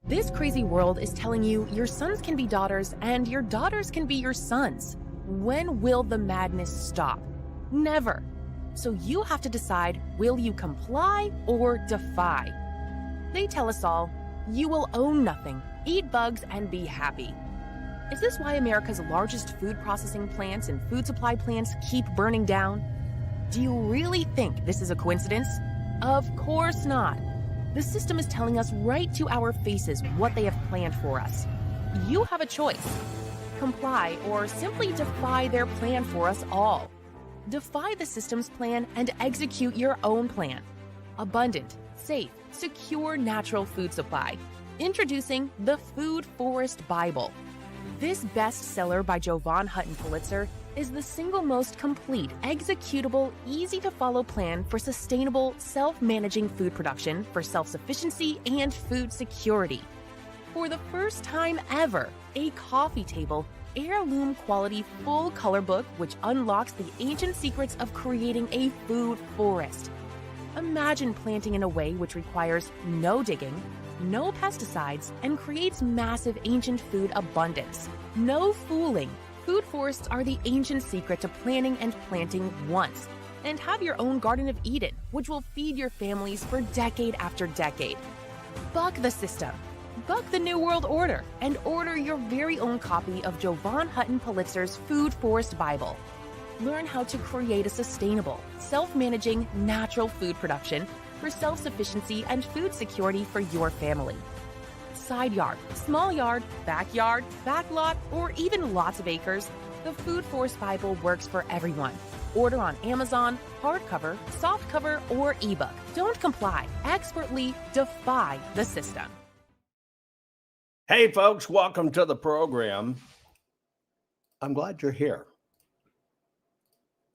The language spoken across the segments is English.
This crazy world is telling you your sons can be daughters and your daughters can be your sons. When will the madness stop? Never. So you have to decide, will you comply or defy? They tell us all, you will own nothing, eat bugs, and be happy. Is this why America's largest food processing plants and food supply plants keep burning down? Do you really think this is a coincidence? Of course not. The system is telling us right to our faces what they have planned for us. You have a choice. Comply or simply defy their plan for us all. Defy the system's plan and execute your own plan. Abundant, safe, secure natural food supply. Introducing the Food Forest Bible. This bestseller by Jovan Hutton Pulitzer is the single most complete, executable, easy-to-follow plan for sustainable, self-managing food production for self-sufficiency and food security. For the first time ever, a coffee table, heirloom quality full color book which unlocks the ancient secrets of creating a food forest. Imagine planting in a way which requires no digging, no pesticides, and creates massive ancient food abundance. No fooling. Food forests are the ancient secret to planning and planting once. And have your own Garden of Eden, which will feed your families for decade after decade. Buck the system. Buck the New World Order and order your very own copy of Jovan Hutton Pulitzer's Food Forest Bible. Learn how to create a sustainable, self-managing, natural food production for self-sufficiency and food security for your family. Side yard, small yard, backyard, backlot, or even lots of acres, the Food Forest Bible works for everyone. Order on Amazon, hardcover, softcover, or ebook. Don't comply. Expertly defy the system. Hey, folks, welcome to the program. I'm glad you're here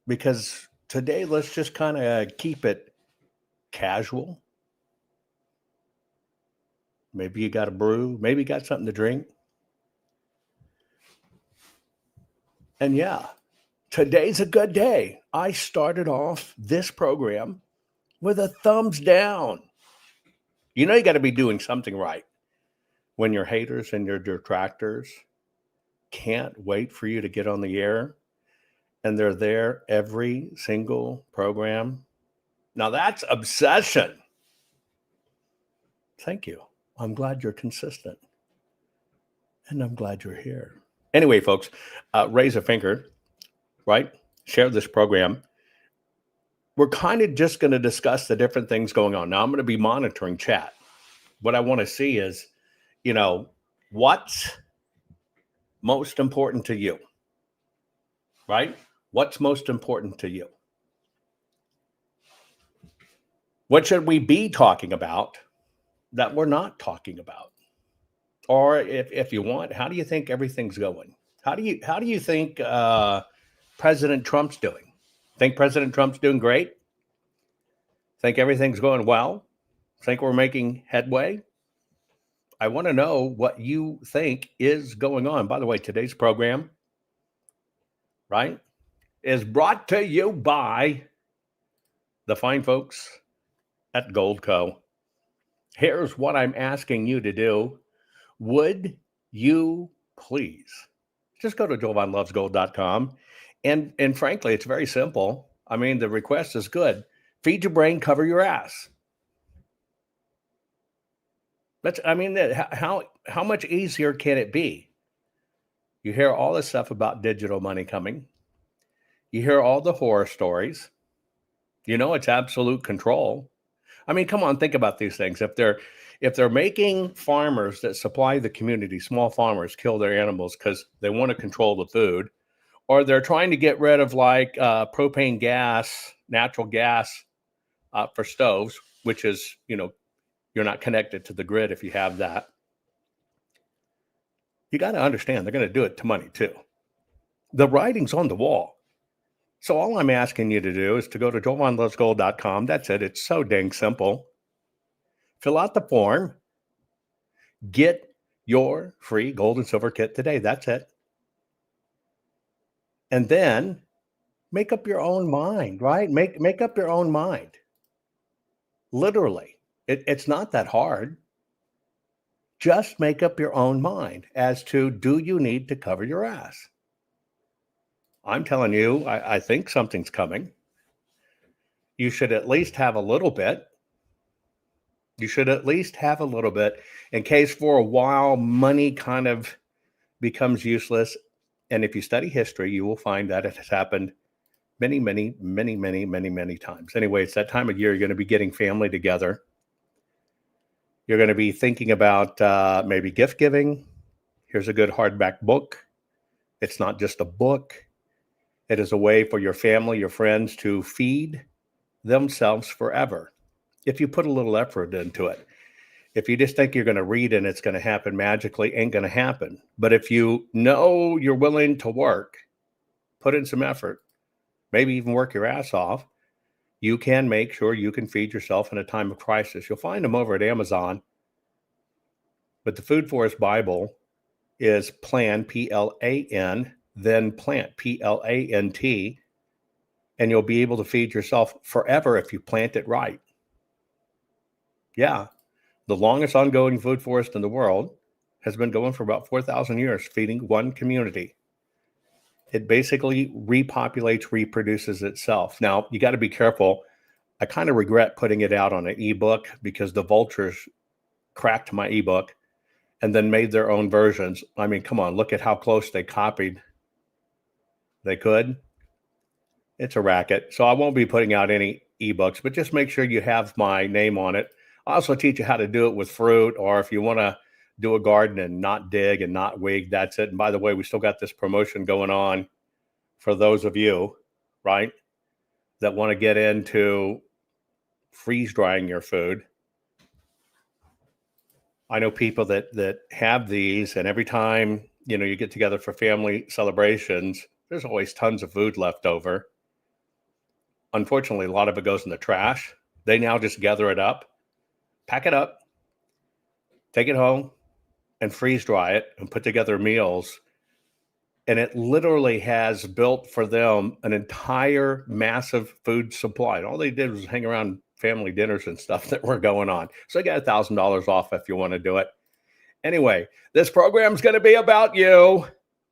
because today let's just kind of keep it casual. Maybe you got a brew, maybe you got something to drink. And yeah, today's a good day. I started off this program with a thumbs down. You know, you got to be doing something right when your haters and your detractors can't wait for you to get on the air and they're there every single program. Now that's obsession. Thank you. I'm glad you're consistent. And I'm glad you're here. Anyway, folks, raise a finger, right? Share this program. We're kind of just going to discuss the different things going on. Now, I'm going to be monitoring chat. What I want to see is, you know, what's most important to you, right? What's most important to you? What should we be talking about that we're not talking about? Or if you want, how do you think everything's going? How do you think President Trump's doing? Think President Trump's doing great? Think everything's going well? Think we're making headway? I want to know what you think is going on. By the way, today's program, right, is brought to you by the fine folks at Goldco. Here's what I'm asking you to do. Would you please just go to jovanlovesgold.com and frankly, it's very simple. I mean, the request is good. Feed your brain, cover your ass. How much easier can it be? You hear all this stuff about digital money coming. You hear all the horror stories. You know, it's absolute control. I mean, come on, think about these things. If they're making farmers that supply the community, small farmers, kill their animals because they want to control the food, or they're trying to get rid of like propane gas, natural gas for stoves, which is, you know, you're not connected to the grid if you have that. You got to understand they're going to do it to money too. The writing's on the wall. So all I'm asking you to do is to go to jovanlovesgold.com. That's it. It's so dang simple. Fill out the form. Get your free gold and silver kit today. That's it. And then make up your own mind, right? Make up your own mind. Literally. It's not that hard. Just make up your own mind as to, do you need to cover your ass? I'm telling you, I think something's coming. You should at least have a little bit. You should at least have a little bit in case for a while money kind of becomes useless. And if you study history, you will find that it has happened many, many, many, many, many, many times. Anyway, it's that time of year you're going to be getting family together. You're going to be thinking about maybe gift giving. Here's a good hardback book. It's not just a book. It is a way for your family, your friends to feed themselves forever. If you put a little effort into it. If you just think you're going to read and it's going to happen magically, ain't going to happen. But if you know you're willing to work, put in some effort, maybe even work your ass off, you can make sure you can feed yourself in a time of crisis. You'll find them over at Amazon. But the Food Forest Bible is plan, P-L-A-N, then plant, P-L-A-N-T, and you'll be able to feed yourself forever if you plant it right. Yeah. The longest ongoing food forest in the world has been going for about 4,000 years, feeding one community. It basically repopulates, reproduces itself. Now, you got to be careful. I kind of regret putting it out on an ebook because the vultures cracked my ebook and then made their own versions. I mean, come on, look at how close they copied. They could. It's a racket. So I won't be putting out any ebooks, but just make sure you have my name on it. I also teach you how to do it with fruit, or if you want to do a garden and not dig and not weed, that's it. And by the way, we still got this promotion going on for those of you, right, that want to get into freeze drying your food. I know people that have these, and every time, you get together for family celebrations, there's always tons of food left over. Unfortunately, a lot of it goes in the trash. They now just gather it up, pack it up, take it home, and freeze dry it and put together meals. And it literally has built for them an entire massive food supply. And all they did was hang around family dinners and stuff that were going on. So you got $1,000 off if you want to do it. Anyway, this program is going to be about you.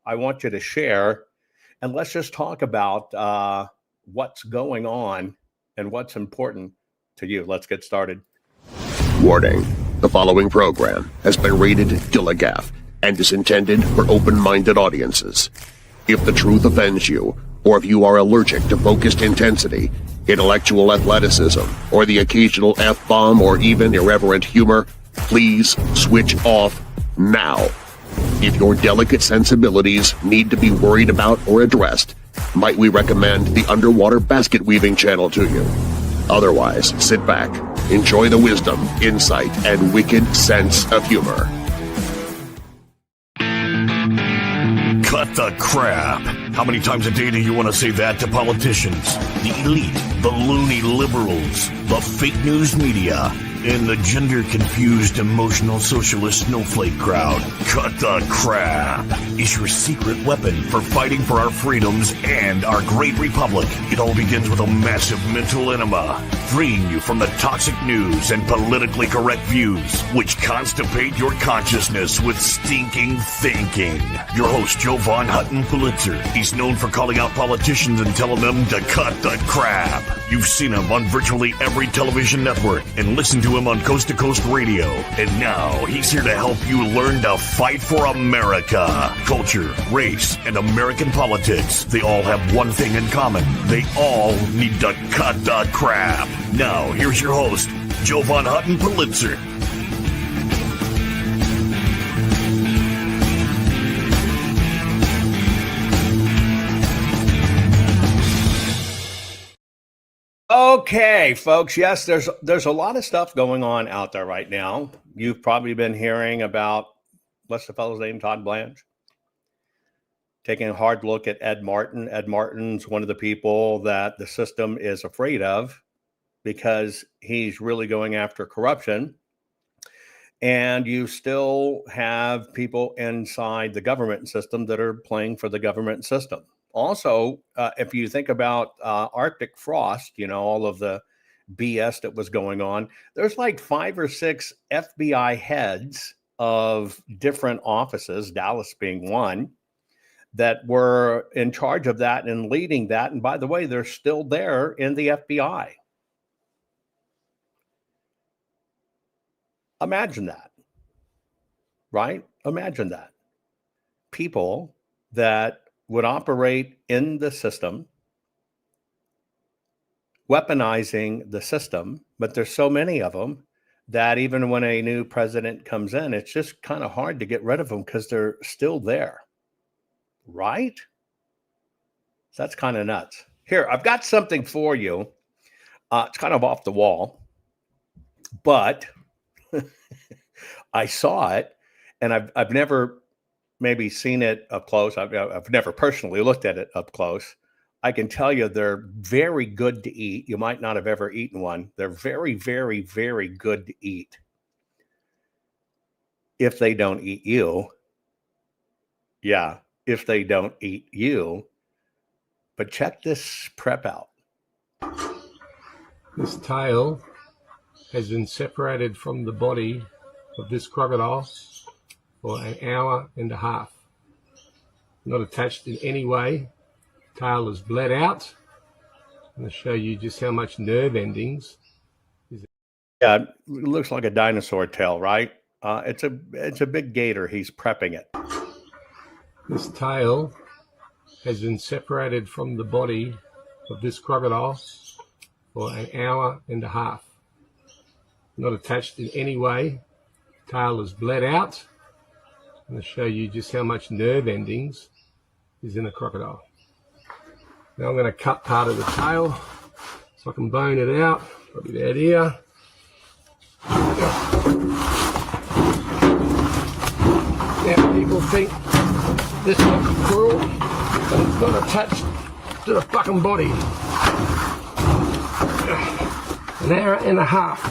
I want you to share, and let's just talk about what's going on and what's important to you. Let's get started. Warning. The following program has been rated Gilligaff and is intended for open-minded audiences. If the truth offends you, or if you are allergic to focused intensity, intellectual athleticism, or the occasional F-bomb or even irreverent humor, please switch off now. If your delicate sensibilities need to be worried about or addressed, might we recommend the Underwater Basket Weaving channel to you? Otherwise, sit back, enjoy the wisdom, insight, and wicked sense of humor. Cut the crap. How many times a day do you want to say that to politicians, the elite, the loony liberals, the fake news media, and the gender-confused, emotional socialist snowflake crowd? Cut the crap is your secret weapon for fighting for our freedoms and our great republic. It all begins with a massive mental enema, freeing you from the toxic news and politically correct views, which constipate your consciousness with stinking thinking. Your host, Jovan Hutton Pulitzer. He's known for calling out politicians and telling them to cut the crap. You've seen him on virtually every television network and listened to him on Coast to Coast Radio. And now he's here to help you learn to fight for America. Culture, race, and American politics. They all have one thing in common. They all need to cut the crap. Now, here's your host, Jovan Hutton Pulitzer. Okay, folks. Yes, there's a lot of stuff going on out there right now. You've probably been hearing about, what's the fellow's name, Todd Blanche? Taking a hard look at Ed Martin. Ed Martin's one of the people that the system is afraid of because he's really going after corruption. And you still have people inside the government system that are playing for the government system. Also, if you think about Arctic frost, all of the BS that was going on, there's like 5 or 6 FBI heads of different offices, Dallas being one, that were in charge of that and leading that. And by the way, they're still there in the FBI. Imagine that, right? Imagine that. People that would operate in the system, weaponizing the system, but there's so many of them that even when a new president comes in, it's just kind of hard to get rid of them because they're still there, right? So that's kind of nuts. Here, I've got something for you. It's kind of off the wall, but I saw it, and I've never maybe seen it up close. I've never personally looked at it up close. I can tell you they're very good to eat. You might not have ever eaten one. They're very, very, very good to eat. If they don't eat you. Yeah, if they don't eat you. But check this prep out. This tail has been separated from the body of this crocodile for an hour and a half. Not attached in any way. Tail is bled out. I'm going to show you just how much nerve endings. Yeah, it looks like a dinosaur tail, right? It's a big gator. He's prepping it. This tail has been separated from the body of this crocodile for an hour and a half. Not attached in any way. Tail is bled out. I'm going to show you just how much nerve endings is in a crocodile. Now I'm going to cut part of the tail so I can bone it out. Probably about here. Now people think this looks cruel, but it's not attached to the fucking body. An hour and a half.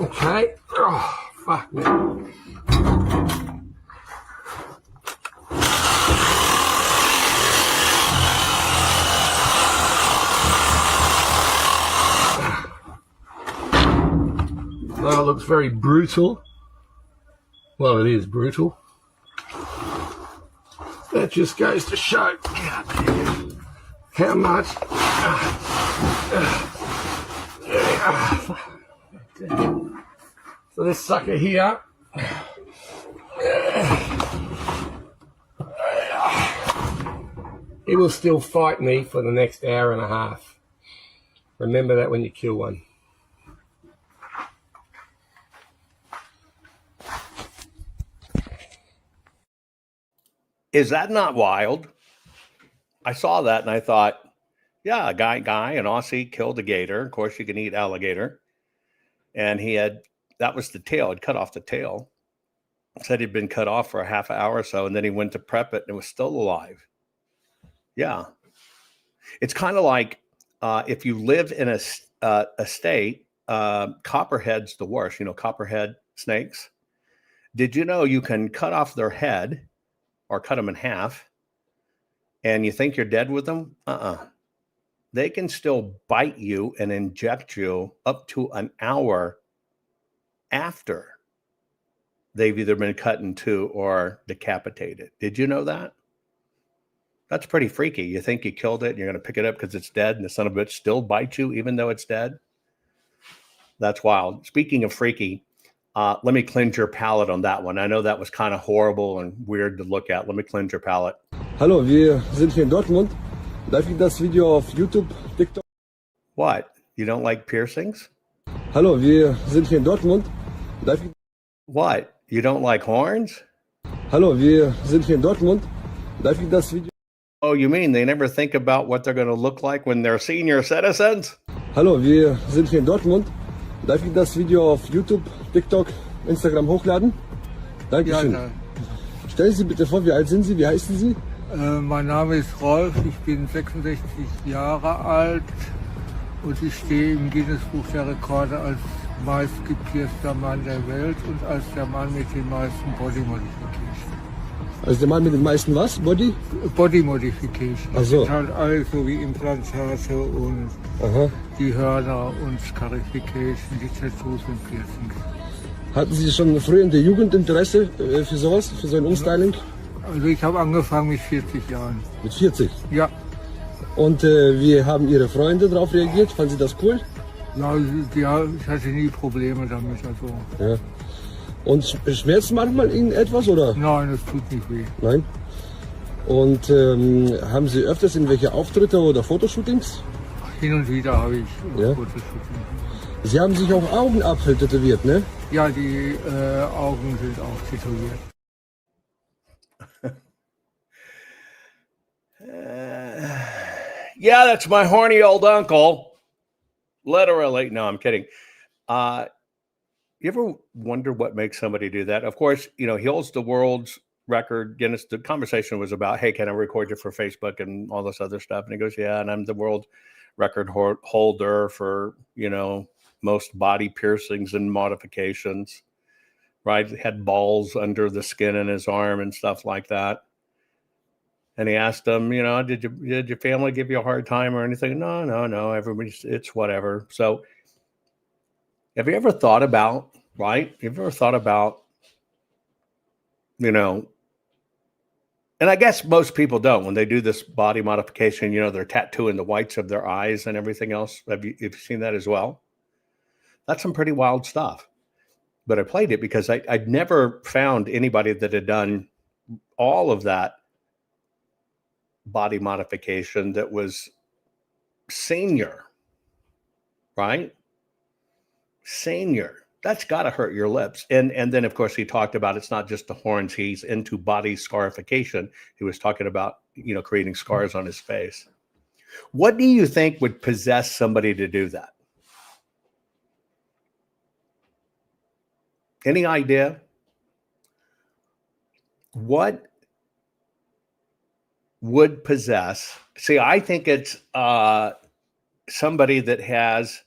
Okay. Oh, fuck me. Well, it looks very brutal. Well, it is brutal. That just goes to show how much so this sucker here he will still fight me for the next hour and a half. Remember that when you kill one. Is that not wild? I saw that and I thought, yeah, a guy, an Aussie killed a gator. Of course, you can eat alligator. And that was the tail. He'd cut off the tail. Said he'd been cut off for a half hour or so, and then he went to prep it and it was still alive. Yeah. It's kind of like if you live in a state, copperhead's the worst, copperhead snakes. Did you know you can cut off their head or cut them in half, and you think you're dead with them? They can still bite you and inject you up to an hour after they've either been cut in two or decapitated. Did you know that? That's pretty freaky. You think you killed it, and you're going to pick it up because it's dead, and the son of a bitch still bites you even though it's dead? That's wild. Speaking of freaky, let me cleanse your palate on that one. I know that was kind of horrible and weird to look at. Let me cleanse your palate. Hallo, wir sind hier in Dortmund. Darf ich das Video auf YouTube, TikTok? What? You don't like piercings? Hallo, wir sind hier in Dortmund. Darf ich... What? You don't like horns? Hallo, wir sind hier in Dortmund. Darf ich das Video... Oh, you mean they never think about what they're going to look like when they're senior citizens? Hallo, wir sind hier in Dortmund. Darf ich das Video auf YouTube, TikTok, Instagram hochladen? Dankeschön. Ja, stellen Sie bitte vor, wie alt sind Sie? Wie heißen Sie? Mein Name ist Rolf, ich bin 66 Jahre alt und ich stehe im Guinness-Buch der Rekorde als meistgepierster Mann der Welt und als der Mann mit den meisten Body Modifications. Also der Mann mit den meisten was? Body? Body Modifications. Ach so. Das sind halt alles so wie Implantate und die Hörner und Scarification, die Tattoos und Piercings. Hatten Sie schon früh in der Jugend Interesse für sowas, für so ein Umstyling? Also ich habe angefangen mit 40 Jahren. Mit 40? Ja, Und wie haben Ihre Freunde darauf reagiert? Fanden Sie das cool? ja, ich hatte nie Probleme damit. Also. Ja. Und schmerzt manchmal Ihnen etwas oder? Nein, es tut nicht weh. Nein. Und haben Sie öfters irgendwelche Auftritte oder Fotoshootings? Hin und wieder habe ich Ja. Fotos shooting. Sie haben sich auch Augenapfel tätowiert, ne? Ja, die Augen sind auch tätowiert. Yeah, that's my horny old uncle. Literally. No, I'm kidding. You ever wonder what makes somebody do that? Of course, he holds the world's record. Guinness. The conversation was about, hey, can I record you for Facebook and all this other stuff? And he goes, yeah, and I'm the world record holder for, most body piercings and modifications, right? He had balls under the skin in his arm and stuff like that. And he asked them, did your family give you a hard time or anything? No. It's whatever. So have you ever thought about, right? Have you ever thought about, and I guess most people don't when they do this body modification, they're tattooing the whites of their eyes and everything else. Have you seen that as well? That's some pretty wild stuff. But I played it because I'd never found anybody that had done all of that body modification that was senior, right? Senior. That's got to hurt your lips. And then, of course, he talked about it's not just the horns. He's into body scarification. He was talking about, creating scars on his face. What do you think would possess somebody to do that? Any idea? What would possess? See, I think it's somebody that has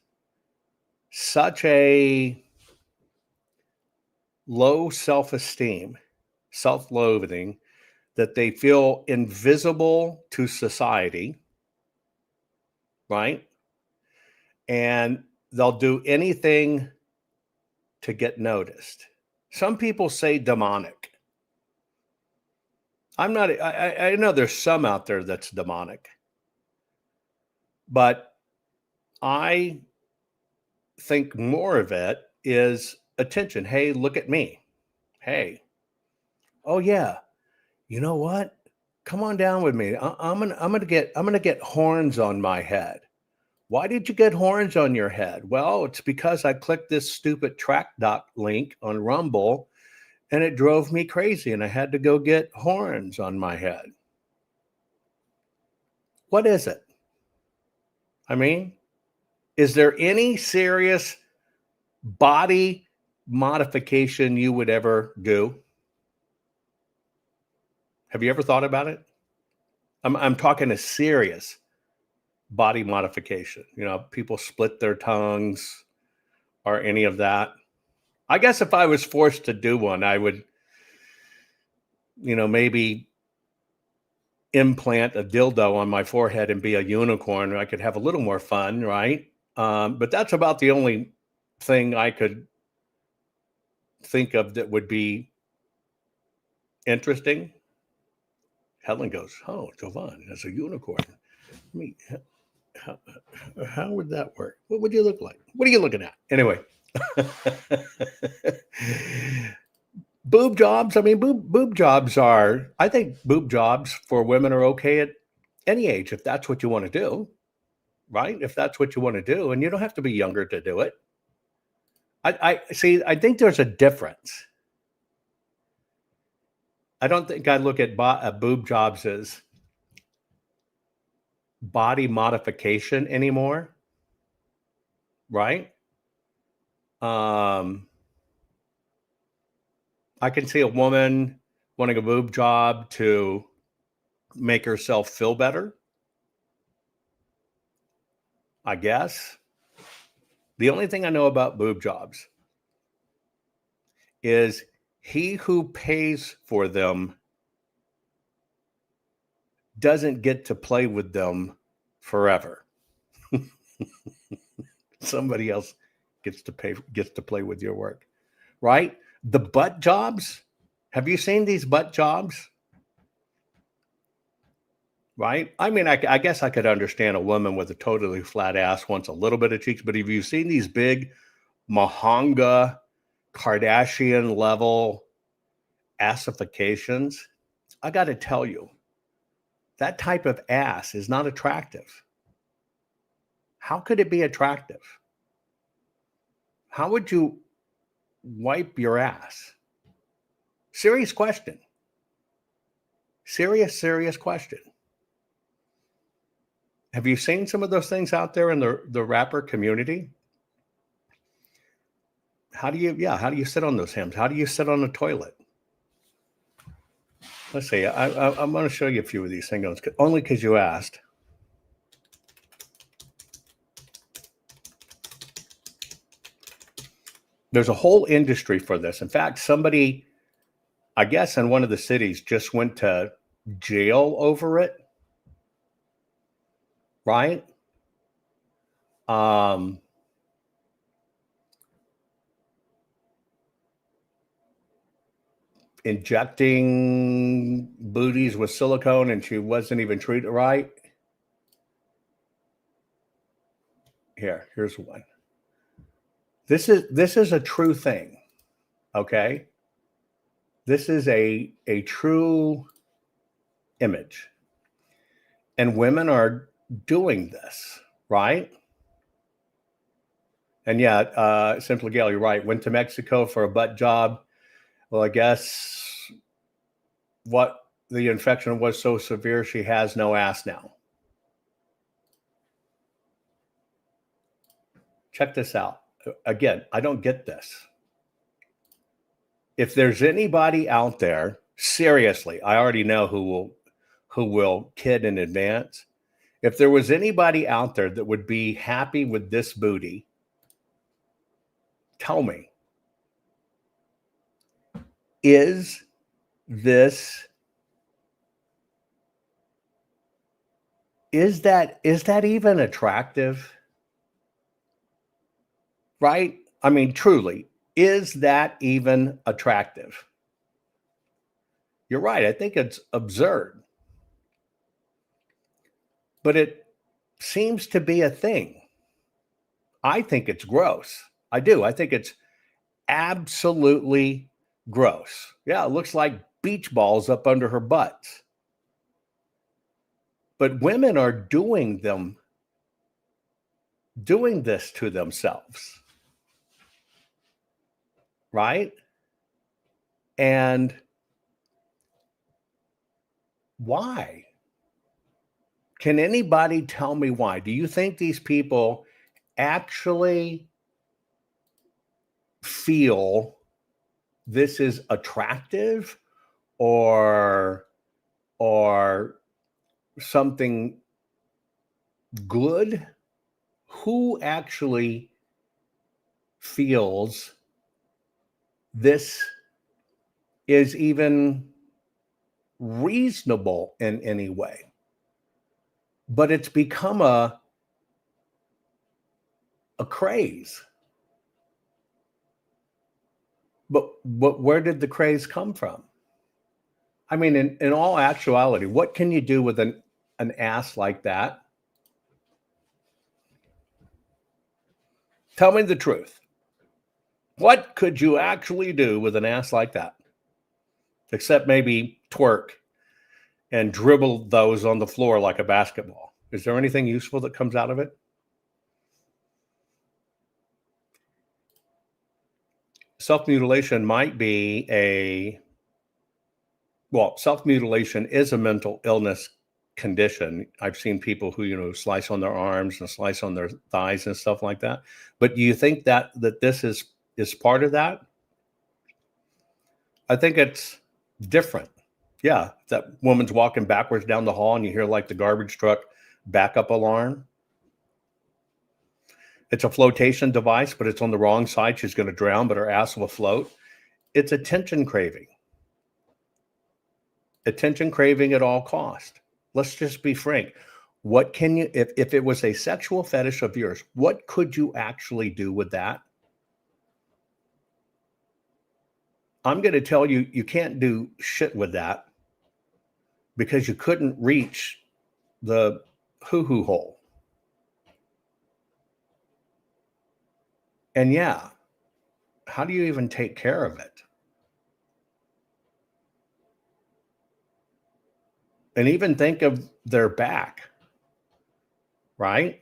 such a low self-esteem, self-loathing, that they feel invisible to society, right? And they'll do anything to get noticed. Some people say demonic. I know there's some out there that's demonic, but I think more of it is attention. Hey, look at me. Hey, oh yeah, you know what? Come on down with me. I'm gonna get horns on my head. Why did you get horns on your head? Well, it's because I clicked this stupid TrackDoc link on Rumble and it drove me crazy and I had to go get horns on my head. What is it? I mean, is there any serious body modification you would ever do? Have you ever thought about it? I'm talking a serious body modification. People split their tongues or any of that. I guess if I was forced to do one, I would, maybe implant a dildo on my forehead and be a unicorn. I could have a little more fun, right? But that's about the only thing I could think of that would be interesting. Helen goes, oh, Jovan as a unicorn. How would that work? What would you look like? What are you looking at? Anyway. Boob jobs. I mean, boob jobs I think boob jobs for women are okay at any age, if that's what you want to do, right? If that's what you want to do, and you don't have to be younger to do it. I see. I think there's a difference. I don't think I look at boob jobs as body modification anymore, right? I can see a woman wanting a boob job to make herself feel better, I guess. The only thing I know about boob jobs is he who pays for them doesn't get to play with them forever. Somebody else gets to play with your work. right? The butt jobs. Have you seen these butt jobs? Right? I mean, I guess I could understand a woman with a totally flat ass wants a little bit of cheeks, but have you seen these big Mahanga Kardashian level assifications? I got to tell you, that type of ass is not attractive. How could it be attractive? How would you wipe your ass? Serious question. Serious question. Have you seen some of those things out there in the rapper community? How do you sit on those hams? How do you sit on the toilet? Let's see. I'm going to show you a few of these things, only because you asked. There's a whole industry for this. In fact, somebody, I guess, in one of the cities just went to jail over it. Right? Injecting booties with silicone, and she wasn't even treated right. Here's one. This is a true thing. Okay? This is a true image. And women are doing this, right? And yeah, Simply Gail, you're right. Went to Mexico for a butt job. Well, I guess what the infection was so severe, she has no ass now. Check this out. Again, I don't get this. If there's anybody out there, seriously, I already know who will kid in advance. If there was anybody out there that would be happy with this booty, tell me. Is that even attractive? Right? I mean, truly, is that even attractive? You're right. I think it's absurd. But it seems to be a thing. I think it's gross. I do. I think it's absolutely gross. Yeah, it looks like beach balls up under her butt. But women are doing this to themselves. Right? And why? Can anybody tell me why? Do you think these people actually feel this is attractive or something good? Who actually feels this is even reasonable in any way? But it's become a craze. But where did the craze come from? I mean, in all actuality, what can you do with an ass like that? Tell me the truth. What could you actually do with an ass like that? Except maybe twerk and dribble those on the floor like a basketball. Is there anything useful that comes out of it? Self-mutilation might be self-mutilation is a mental illness condition. I've seen people who, slice on their arms and slice on their thighs and stuff like that. But do you think that this is part of that? I think it's different. Yeah, that woman's walking backwards down the hall and you hear like the garbage truck backup alarm. It's a flotation device, but it's on the wrong side. She's going to drown, but her ass will float. It's attention craving. Attention craving at all cost. Let's just be frank. What can you, if it was a sexual fetish of yours, what could you actually do with that? I'm going to tell you, you can't do shit with that because you couldn't reach the hoo-hoo hole. And yeah, how do you even take care of it? And even think of their back, right?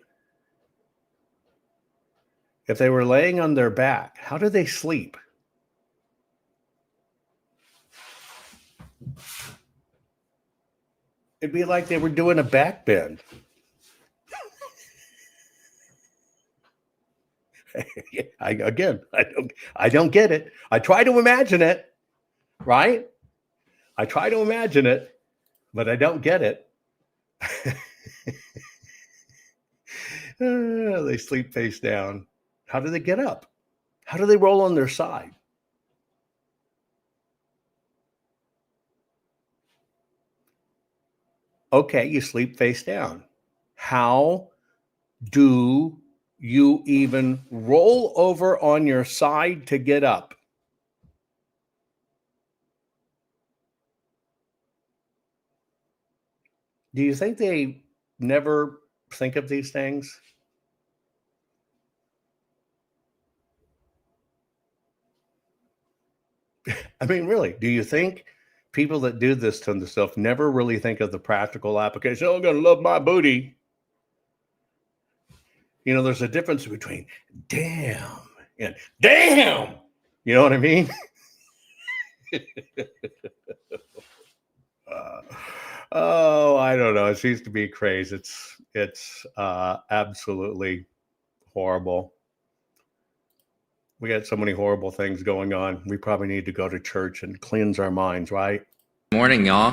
If they were laying on their back, how do they sleep? It'd be like they were doing a back bend. I don't get it. I try to imagine it, right? I try to imagine it, but I don't get it. They sleep face down. How do they get up? How do they roll on their side? Okay, you sleep face down. How do you even roll over on your side to get up? Do you think they never think of these things? I mean, really, do you think people that do this kind of stuff never really think of the practical application? Oh, I'm going to love my booty. You know, there's a difference between damn and damn. You know what I mean? Oh, I don't know. It seems to be crazy. It's absolutely horrible. We got so many horrible things going on. We probably need to go to church and cleanse our minds, right? Morning, y'all.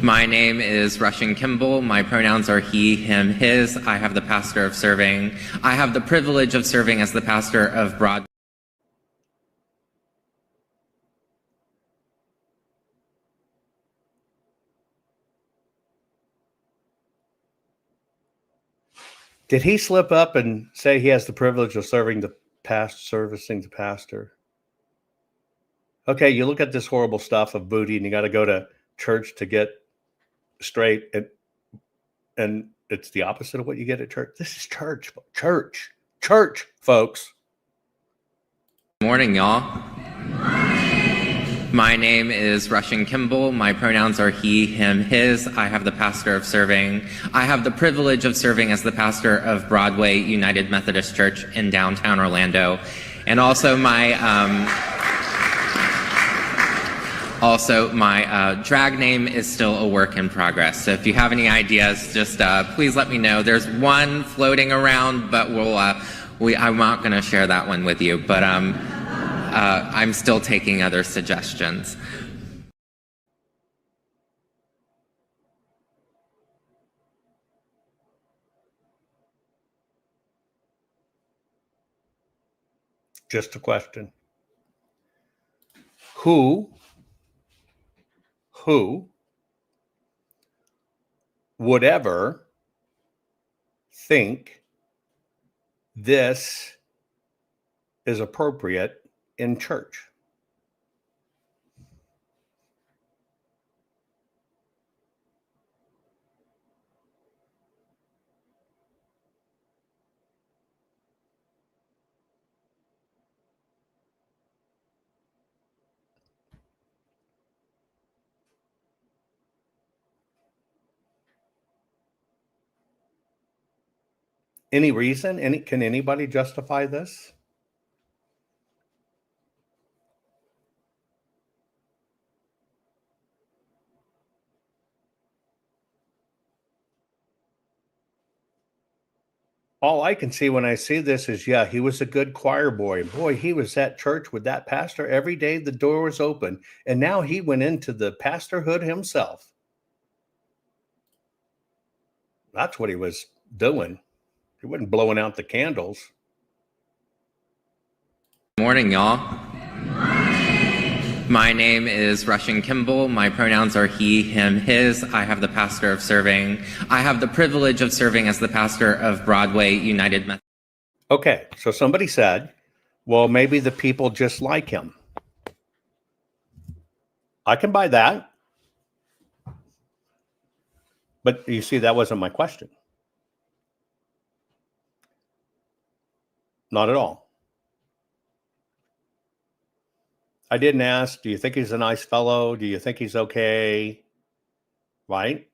My name is Russian Kimball. My pronouns are he, him, his. I have the privilege of serving as the pastor of Broad. Did he slip up and say he has the privilege of servicing the pastor? Okay, you look at this horrible stuff of booty and you got to go to church to get straight, and it's the opposite of what you get at church. This is church, folks. Morning, y'all. My name is Russian Kimball. My pronouns are he, him, his. I have the privilege of serving as the pastor of Broadway United Methodist Church in downtown Orlando. And also my drag name is still a work in progress. So if you have any ideas, just please let me know. There's one floating around, but I'm not going to share that one with you. But I'm still taking other suggestions. Just a question. Who would ever think this is appropriate in church? Any reason? Can anybody justify this? All I can see when I see this is, yeah, he was a good choir boy. Boy, he was at church with that pastor every day. The door was open. And now he went into the pastorhood himself. That's what he was doing. He wasn't blowing out the candles. Morning, y'all. My name is Russian Kimball. My pronouns are he, him, his. I have the privilege of serving as the pastor of Broadway United Methodist. Okay, so somebody said Well, maybe the people just like him. I can buy that. But you see, that wasn't my question. Not at all. I didn't ask, do you think he's a nice fellow? Do you think he's okay? Right?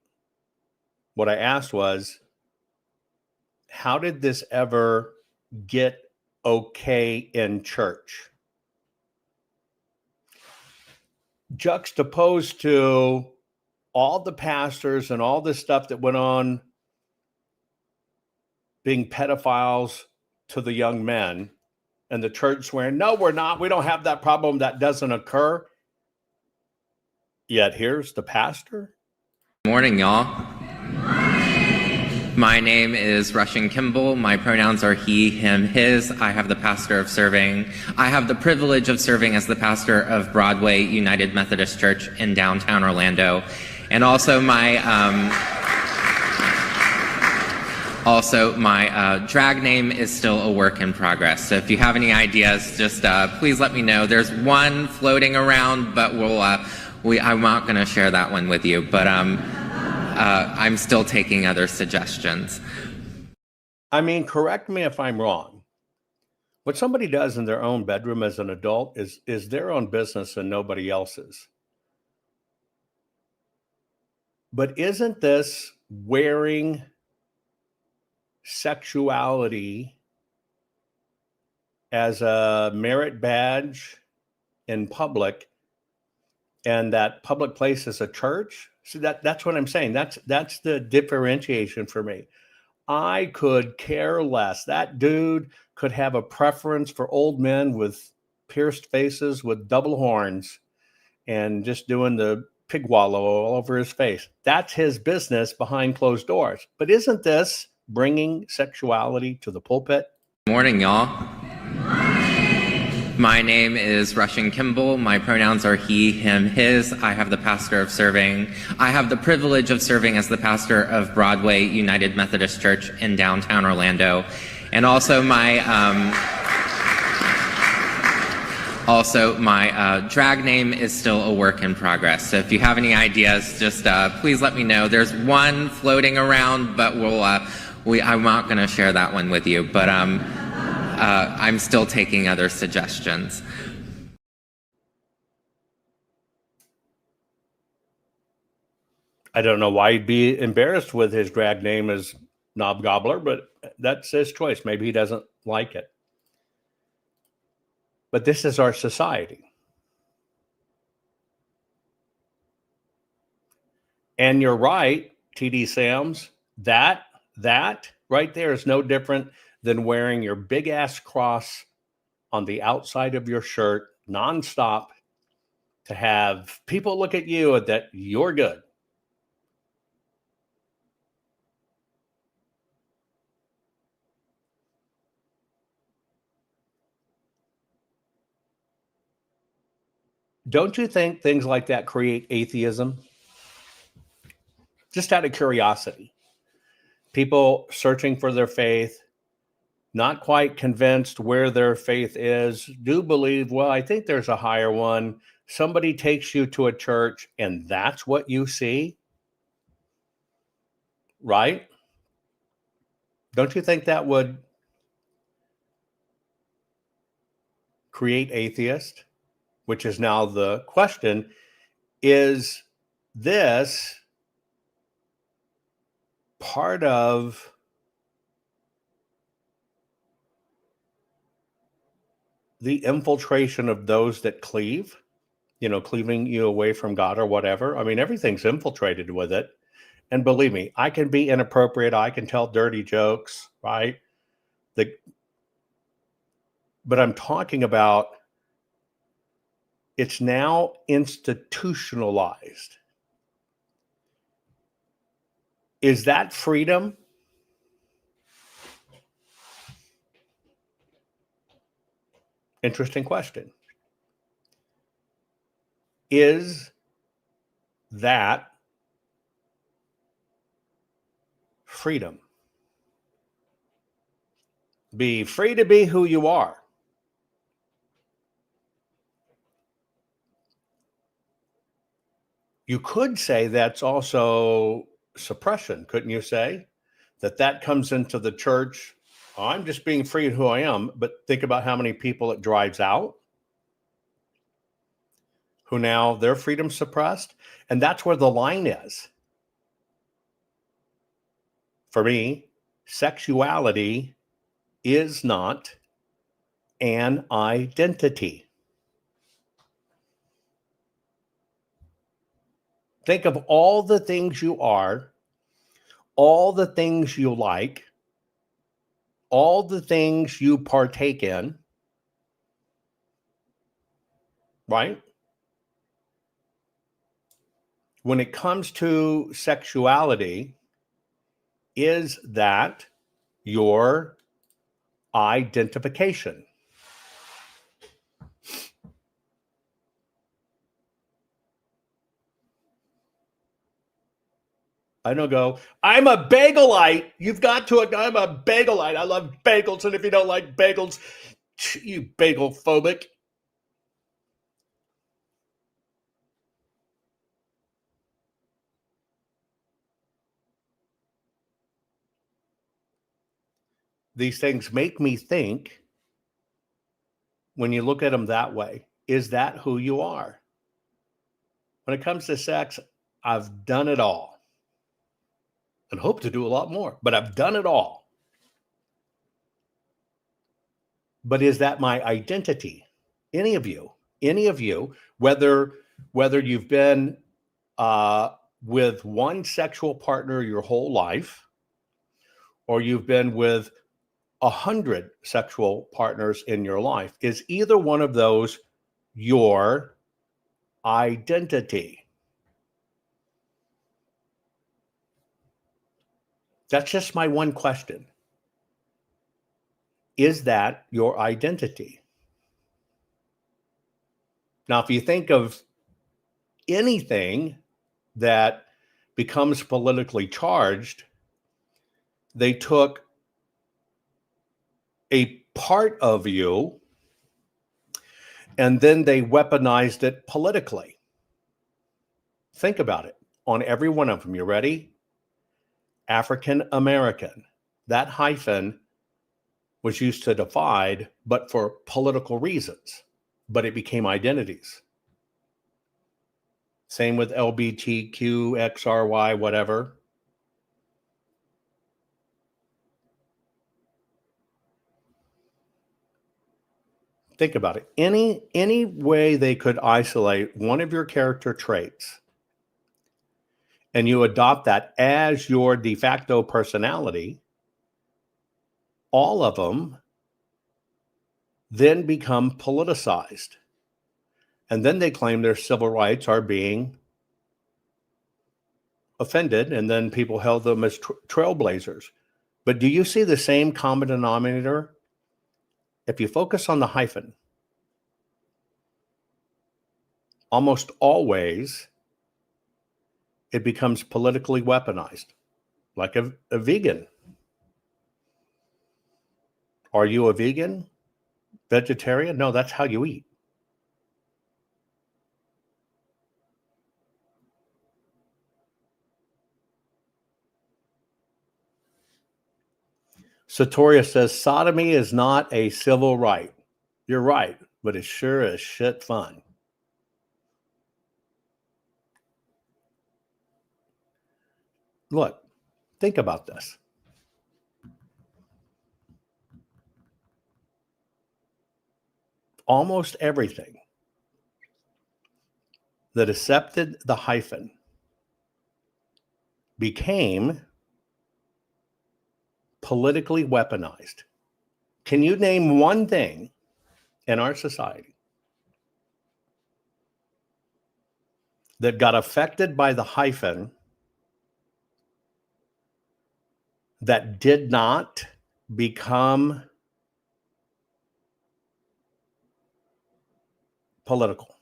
What I asked was, how did this ever get okay in church? Juxtaposed to all the pastors and all this stuff that went on being pedophiles to the young men, and the church swearing, no, we're not. We don't have that problem. That doesn't occur. Yet here's the pastor. Morning, y'all. My name is Russian Kimball. My pronouns are he, him, his. I have the privilege of serving as the pastor of Broadway United Methodist Church in downtown Orlando. And also my drag name is still a work in progress. So if you have any ideas, just please let me know. There's one floating around, but I'm not going to share that one with you. But I'm still taking other suggestions. I mean, correct me if I'm wrong. What somebody does in their own bedroom as an adult is their own business and nobody else's. But isn't this wearing sexuality as a merit badge in public, and that public place is a church? See, that's what I'm saying. That's the differentiation for me. I could care less. That dude could have a preference for old men with pierced faces with double horns and just doing the pig wallow all over his face. That's his business behind closed doors. But isn't this bringing sexuality to the pulpit? Morning, y'all. My name is Russian Kimball. My pronouns are he, him, his. I have the privilege of serving as the pastor of Broadway United Methodist Church in downtown Orlando. And also my drag name is still a work in progress. So if you have any ideas, just please let me know. There's one floating around, but I'm not going to share that one with you. But I'm still taking other suggestions. I don't know why he'd be embarrassed with his drag name as Knob Gobbler, but that's his choice. Maybe he doesn't like it. But this is our society. And you're right, TD Sams, that right there is no different than wearing your big ass cross on the outside of your shirt nonstop to have people look at you that you're good. Don't you think things like that create atheism? Just out of curiosity. People searching for their faith, not quite convinced where their faith is, do believe, well, I think there's a higher one. Somebody takes you to a church and that's what you see, right? Don't you think that would create atheist? Which is now the question, is this part of the infiltration of those that cleave, cleaving you away from God or whatever? I mean, everything's infiltrated with it. And believe me, I can be inappropriate. I can tell dirty jokes, right? But I'm talking about it's now institutionalized. Is that freedom? Interesting question. Is that freedom? Be free to be who you are. You could say that's also suppression, couldn't you say? That comes into the church. I'm just being free in who I am, but think about how many people it drives out who now their freedom suppressed. And that's where the line is. For me, sexuality is not an identity. Think of all the things you are, all the things you like, all the things you partake in, right? When it comes to sexuality, is that your identification? I don't go, I'm a bagelite. You've got to, I'm a bagelite. I love bagels. And if you don't like bagels, you bagel phobic. These things make me think, when you look at them that way, is that who you are? When it comes to sex, I've done it all and hope to do a lot more, but I've done it all. But is that my identity? Any of you, whether you've been with one sexual partner your whole life, or you've been with 100 sexual partners in your life, is either one of those your identity? That's just my one question. Is that your identity? Now, if you think of anything that becomes politically charged, they took a part of you and then they weaponized it politically. Think about it. On every one of them, you ready? African American. That hyphen was used to divide, but for political reasons. But it became identities. Same with LBTQ, XRY, whatever. Think about it. Any way they could isolate one of your character traits and you adopt that as your de facto personality, all of them then become politicized. And then they claim their civil rights are being offended, and then people held them as trailblazers. But do you see the same common denominator? If you focus on the hyphen, almost always it becomes politically weaponized, like a vegan. Are you a vegan? Vegetarian? No, that's how you eat. Satoria says sodomy is not a civil right. You're right, but it's sure as shit fun. Look, think about this. Almost everything that accepted the hyphen became politically weaponized. Can you name one thing in our society that got affected by the hyphen that did not become political?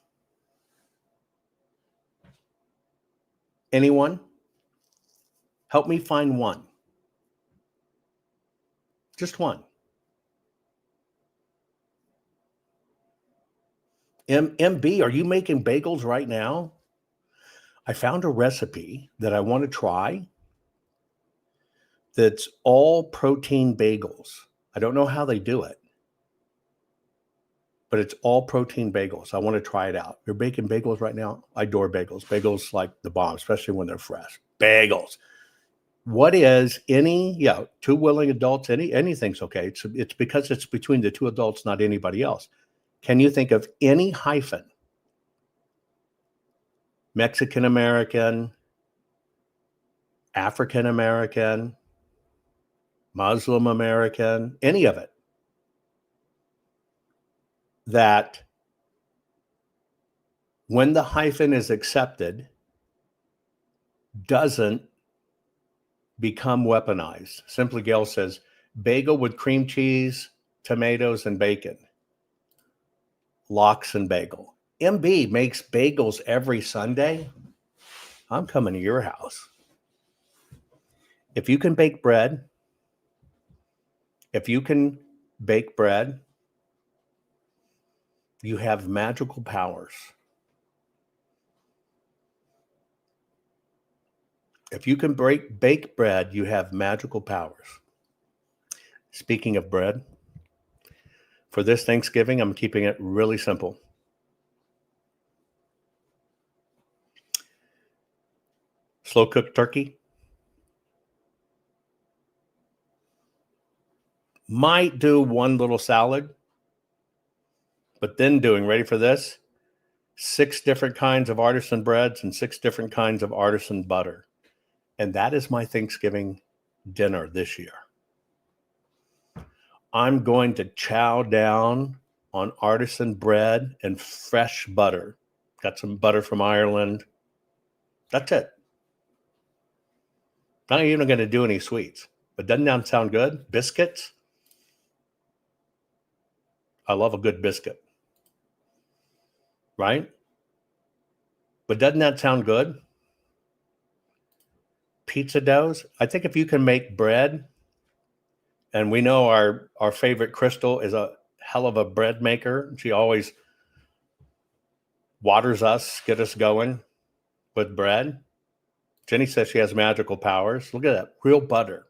Anyone? Help me find one. Just one. MB, are you making bagels right now? I found a recipe that I want to try that's all protein bagels. I don't know how they do it, but it's all protein bagels. I want to try it out. You're baking bagels right now? I adore bagels. Bagels like the bomb, especially when they're fresh. Bagels. What is two willing adults, anything's okay. It's because it's between the two adults, not anybody else. Can you think of any hyphen? Mexican American, African American, Muslim American, any of it, that when the hyphen is accepted, doesn't become weaponized. Simply Gail says, bagel with cream cheese, tomatoes, and bacon. Lox and bagel. MB makes bagels every Sunday. I'm coming to your house. If you can bake bread, you have magical powers. If you can bake bread, you have magical powers. Speaking of bread, for this Thanksgiving, I'm keeping it really simple. Slow cooked turkey. Might do one little salad, but then ready for this? 6 different kinds of artisan breads and 6 different kinds of artisan butter. And that is my Thanksgiving dinner this year. I'm going to chow down on artisan bread and fresh butter. Got some butter from Ireland. That's it. Not even going to do any sweets. But doesn't that sound good? Biscuits? I love a good biscuit. Right? But doesn't that sound good? Pizza doughs. I think if you can make bread, and we know our favorite Crystal is a hell of a bread maker. She always waters us, get us going with bread. Jenny says she has magical powers. Look at that. Real butter.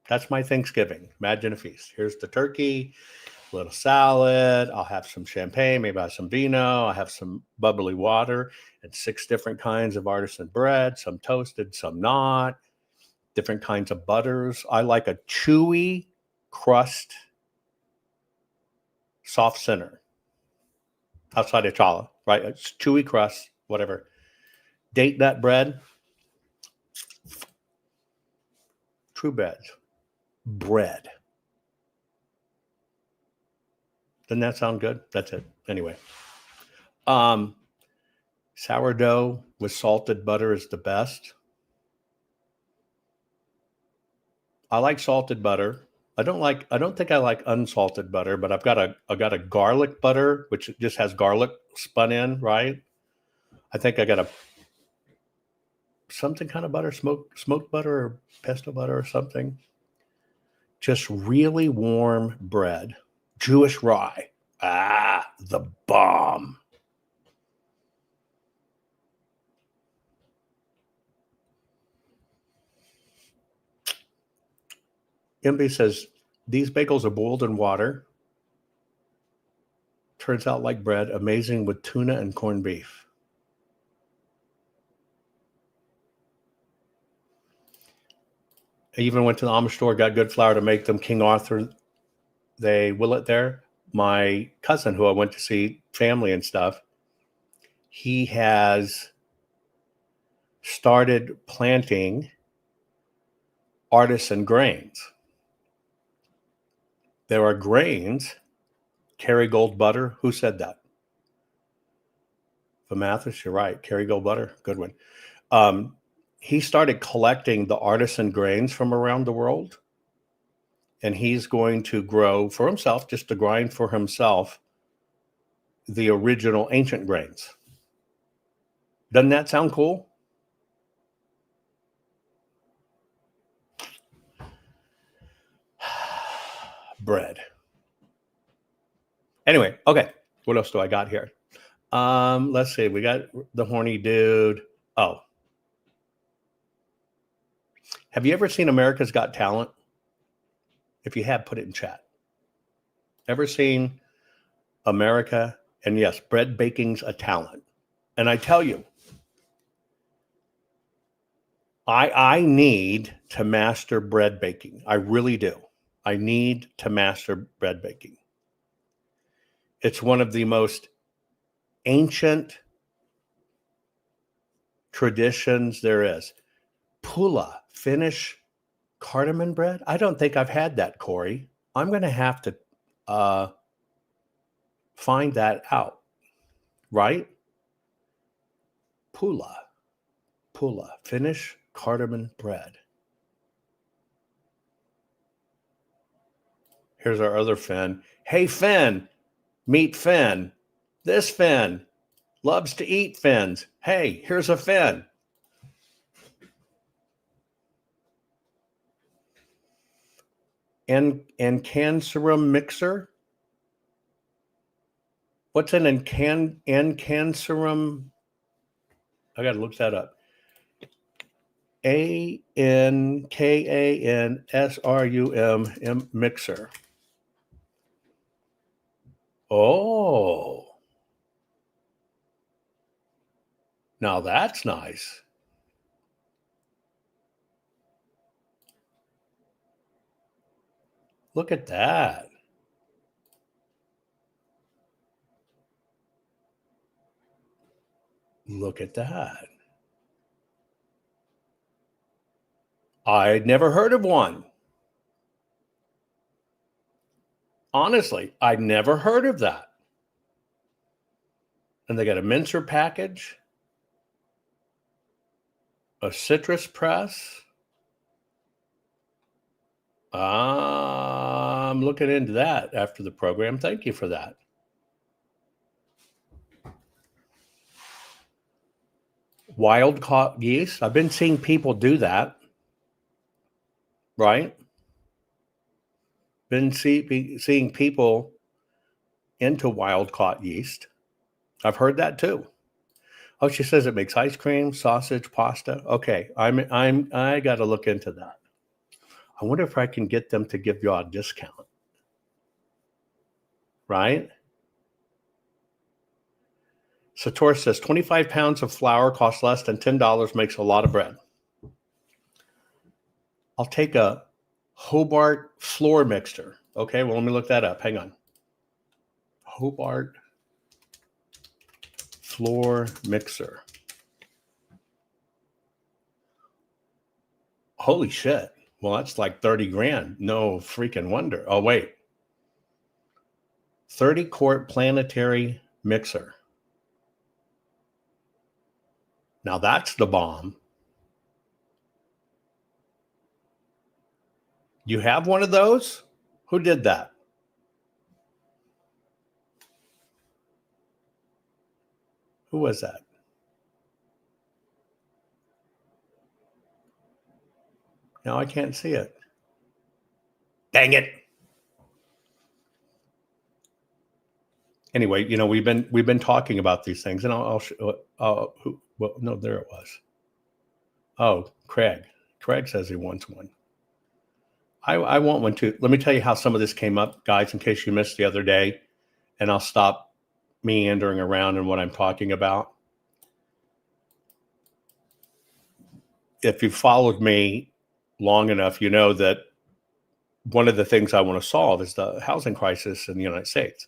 That's my Thanksgiving. Imagine a feast. Here's the turkey, a little salad. I'll have some champagne, maybe I'll have some vino. I'll have some bubbly water and 6 different kinds of artisan bread, some toasted, some not, different kinds of butters. I like a chewy crust, soft center. Outside of challah, right? It's chewy crust, whatever. Date that bread. True bread. Doesn't that sound good? That's it. Anyway. Sourdough with salted butter is the best. I like salted butter. I don't think I like unsalted butter, but I've got a garlic butter, which just has garlic spun in, right? I think I got something kind of butter, smoked butter or pesto butter or something. Just really warm bread. Jewish rye. The bomb. MB says, these bagels are boiled in water. Turns out like bread. Amazing with tuna and corned beef. I even went to the Amish store, got good flour to make them. King Arthur, they will it there. My cousin, who I went to see family and stuff, he has started planting artisan grains. There are grains, Kerrygold butter. Who said that? For Mathis, you're right. Kerrygold butter, good one. He started collecting the artisan grains from around the world, and he's going to grow for himself, just to grind for himself, the original ancient grains. Doesn't that sound cool? Bread. Anyway, okay. What else do I got here? Let's see. We got the horny dude. Oh. Have you ever seen America's Got Talent? If you have, put it in chat. Ever seen America? And yes, bread baking's a talent. And I tell you, I need to master bread baking. I really do. I need to master bread baking. It's one of the most ancient traditions there is. Pula, Finnish cardamom bread? I don't think I've had that, Corey. I'm going to have to find that out, right? Pula, Finnish cardamom bread. Here's our other Finn. Hey, Finn, meet Finn. This Finn loves to eat fins. Hey, here's a Finn. And Cancerum mixer? What's an Cancerum? I got to look that up. ANKANSRUM mixer. Oh. Now that's nice. Look at that. Look at that. I'd never heard of one. Honestly, I'd never heard of that. And they got a mincer package, a citrus press. I'm looking into that after the program. Thank you for that. Wild caught yeast. I've been seeing people do that. Right? Been seeing people into wild caught yeast. I've heard that too. Oh, she says it makes ice cream, sausage, pasta. Okay, I got to look into that. I wonder if I can get them to give you a discount. Right? Sator says 25 pounds of flour costs less than $10, makes a lot of bread. I'll take a Hobart floor mixer. Okay, well, let me look that up. Hang on. Hobart floor mixer. Holy shit. Well, that's like 30 grand. No freaking wonder. Oh, wait. 30 quart planetary mixer. Now that's the bomb. You have one of those? Who did that? Who was that? Now I can't see it. Dang it. Anyway, you know, we've been talking about these things, and I'll well, no, there it was. Oh, Craig. Craig says he wants one. I want one too. Let me tell you how some of this came up, guys, in case you missed the other day, and I'll stop meandering around in what I'm talking about. If you've followed me long enough, you know that one of the things I want to solve is the housing crisis in the United States.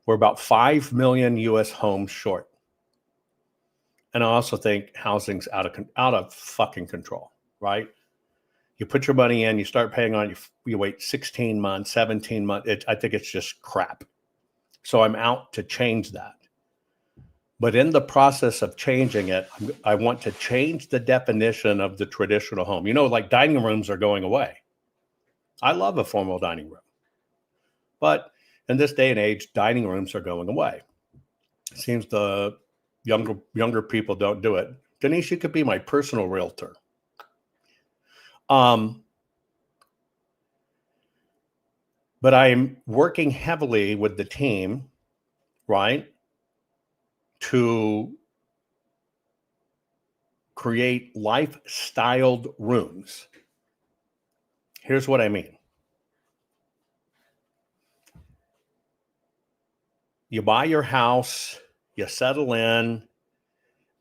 We're about 5 million U.S. homes short. And I also think housing's out of fucking control, right? You put your money in, you start paying on it, you wait 16 months, 17 months. I think it's just crap. So I'm out to change that. But in the process of changing it, I want to change the definition of the traditional home. You know, like dining rooms are going away. I love a formal dining room. But in this day and age, dining rooms are going away. It seems the younger people don't do it. Denise, you could be my personal realtor. But I'm working heavily with the team right? To create life-styled rooms. Here's what I mean. You buy your house, you settle in.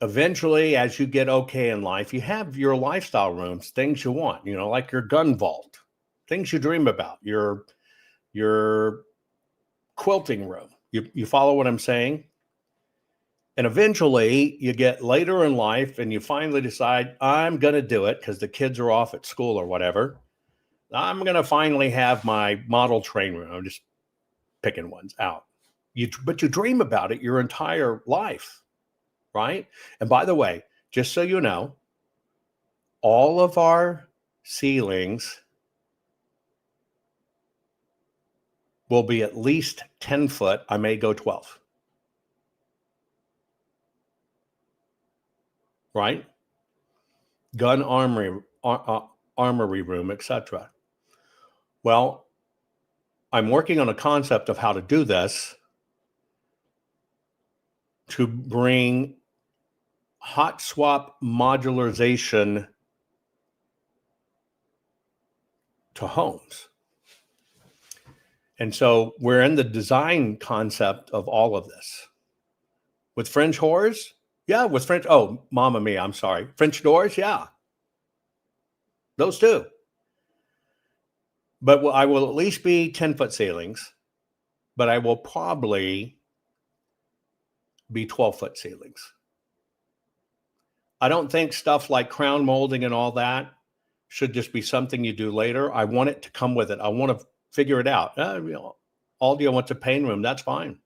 Eventually, as you get okay in life, you have your lifestyle rooms, things you want, like your gun vault, things you dream about, your quilting room. You follow what I'm saying? And eventually you get later in life and you finally decide, I'm going to do it because the kids are off at school or whatever. I'm going to finally have my model train room. I'm just picking ones out. But you dream about it your entire life, right? And by the way, just so you know, all of our ceilings will be at least 10 foot. I may go 12. Right? Gun armory room, etc. Well, I'm working on a concept of how to do this to bring hot swap modularization to homes. And so we're in the design concept of all of this. With French doors? Yeah, with French. Oh, Mamma Mia, I'm sorry. French doors? Yeah. Those two. But I will at least be 10-foot ceilings, but I will probably be 12-foot ceilings. I don't think stuff like crown molding and all that should just be something you do later. I want it to come with it. I want to figure it out. Aldia wants a pain room. That's fine.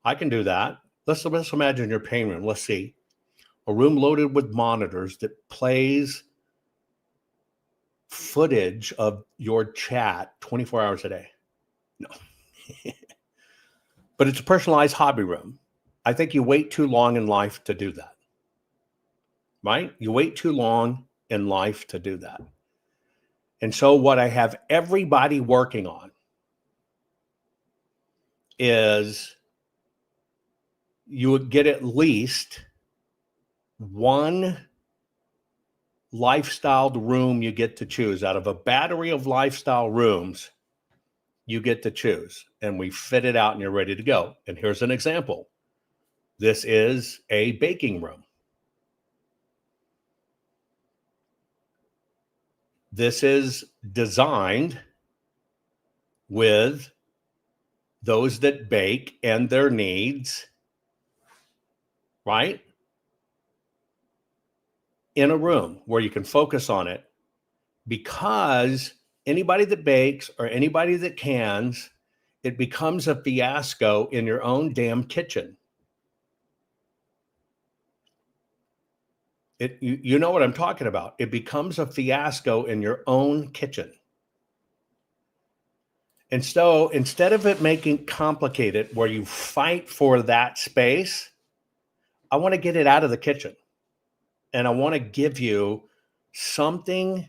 I can do that. Let's imagine your pain room. Let's see. A room loaded with monitors that plays footage of your chat 24 hours a day. No. But it's a personalized hobby room. I think you wait too long in life to do that. Right? You wait too long in life to do that. And so what I have everybody working on is you would get at least one lifestyle room you get to choose. Out of a battery of lifestyle rooms, you get to choose. And we fit it out and you're ready to go. And here's an example. This is a baking room. This is designed with those that bake and their needs, right? In a room where you can focus on it, because anybody that bakes or anybody that cans, it becomes a fiasco in your own damn kitchen. You know what I'm talking about. It becomes a fiasco in your own kitchen. And so instead of it making complicated where you fight for that space, I want to get it out of the kitchen. And I want to give you something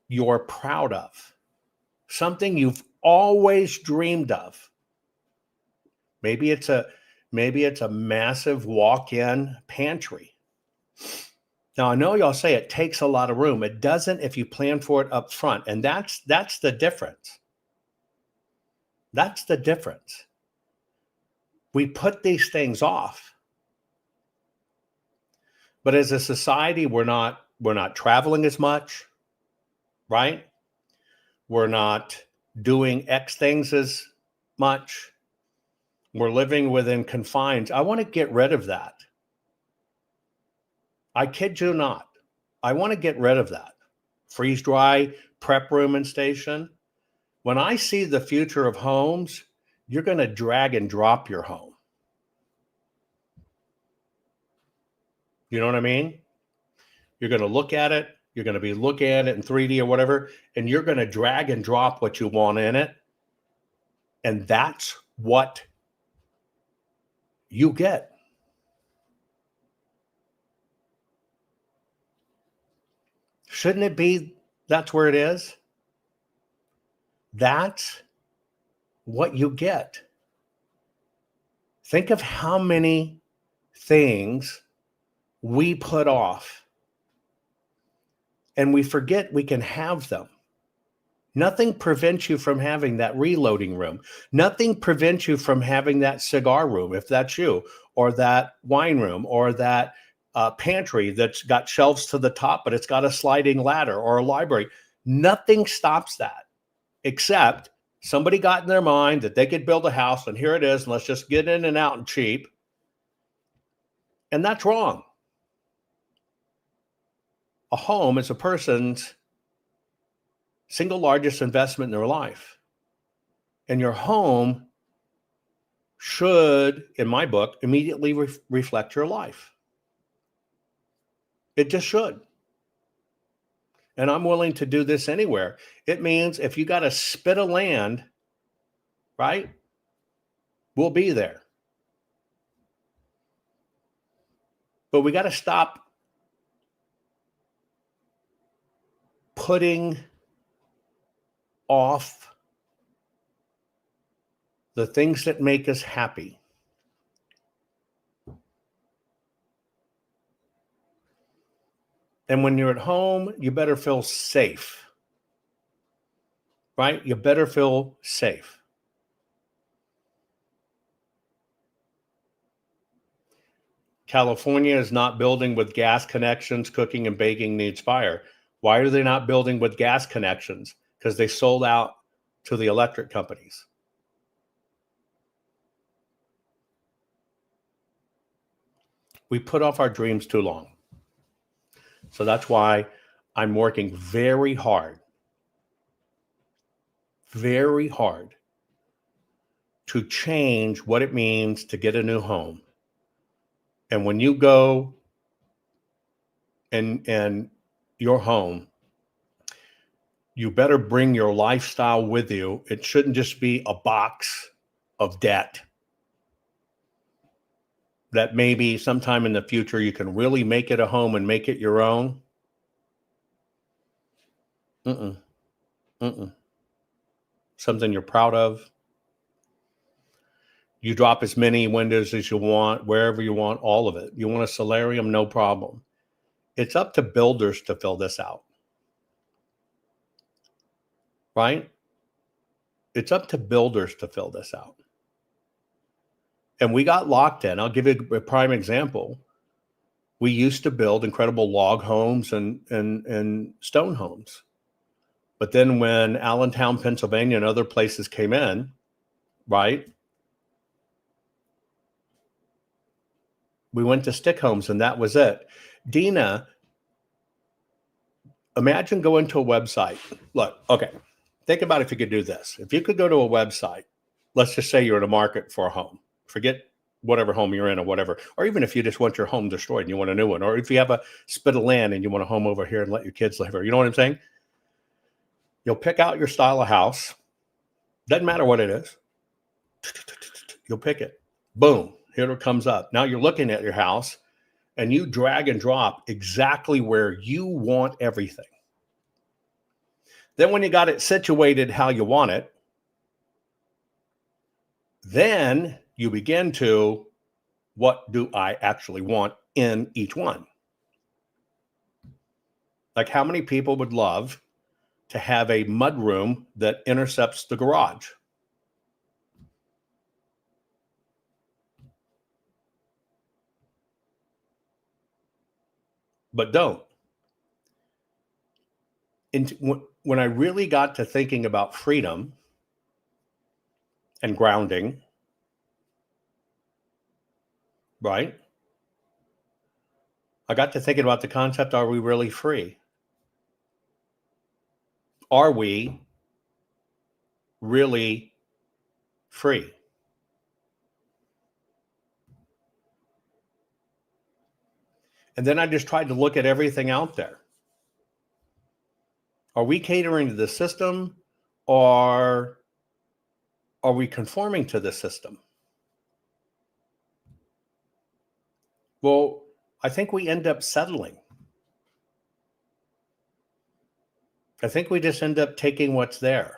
you're proud of, something you've always dreamed of. Maybe it's a massive walk-in pantry. Now, I know y'all say it takes a lot of room. It doesn't if you plan for it up front. And that's the difference. That's the difference. We put these things off. But as a society, we're not traveling as much, right? We're not doing X things as much. We're living within confines. I want to get rid of that. I kid you not. I want to get rid of that. Freeze dry, prep room and station. When I see the future of homes, you're going to drag and drop your home. You know what I mean? You're going to look at it. You're going to be looking at it in 3D or whatever, and you're going to drag and drop what you want in it. And that's what you get. Shouldn't it be that's where it is? That's what you get. Think of how many things we put off and we forget we can have them. Nothing prevents you from having that reloading room. Nothing prevents you from having that cigar room, if that's you, or that wine room, or that pantry that's got shelves to the top, but it's got a sliding ladder, or a library. Nothing stops that, except somebody got in their mind that they could build a house, and here it is, and let's just get in and out and cheap. And that's wrong. A home is a person's single largest investment in their life. And your home should, in my book, immediately reflect your life. It just should. And I'm willing to do this anywhere. It means if you got a spit of land, right, we'll be there. But we got to stop putting off the things that make us happy. And when you're at home, you better feel safe, right? You better feel safe. California is not building with gas connections. Cooking and baking needs fire. Why are they not building with gas connections? Because they sold out to the electric companies. We put off our dreams too long. So that's why I'm working very hard to change what it means to get a new home. And when you go and your home, you better bring your lifestyle with you. It shouldn't just be a box of debt that maybe sometime in the future you can really make it a home and make it your own. Something you're proud of. You drop as many windows as you want, wherever you want, all of it. You want a solarium, no problem. It's up to builders to fill this out. Right? It's up to builders to fill this out. And we got locked in. I'll give you a prime example. We used to build incredible log homes and stone homes. But then when Allentown, Pennsylvania and other places came in, right, we went to stick homes and that was it. Dina, imagine going to a website. Look, okay, think about if you could do this. If you could go to a website, let's just say you're in a market for a home. Forget whatever home you're in or whatever. Or even if you just want your home destroyed and you want a new one. Or if you have a spit of land and you want a home over here and let your kids live here. You know what I'm saying? You'll pick out your style of house. Doesn't matter what it is. You'll pick it. Boom. Here it comes up. Now you're looking at your house and you drag and drop exactly where you want everything. Then when you got it situated how you want it, then you begin to, what do I actually want in each one? Like how many people would love to have a mudroom that intercepts the garage? But don't. And when I really got to thinking about freedom and grounding, right? I got to thinking about the concept, are we really free? Are we really free? And then I just tried to look at everything out there. Are we catering to the system or are we conforming to the system? Well, I think we end up settling. I think we just end up taking what's there.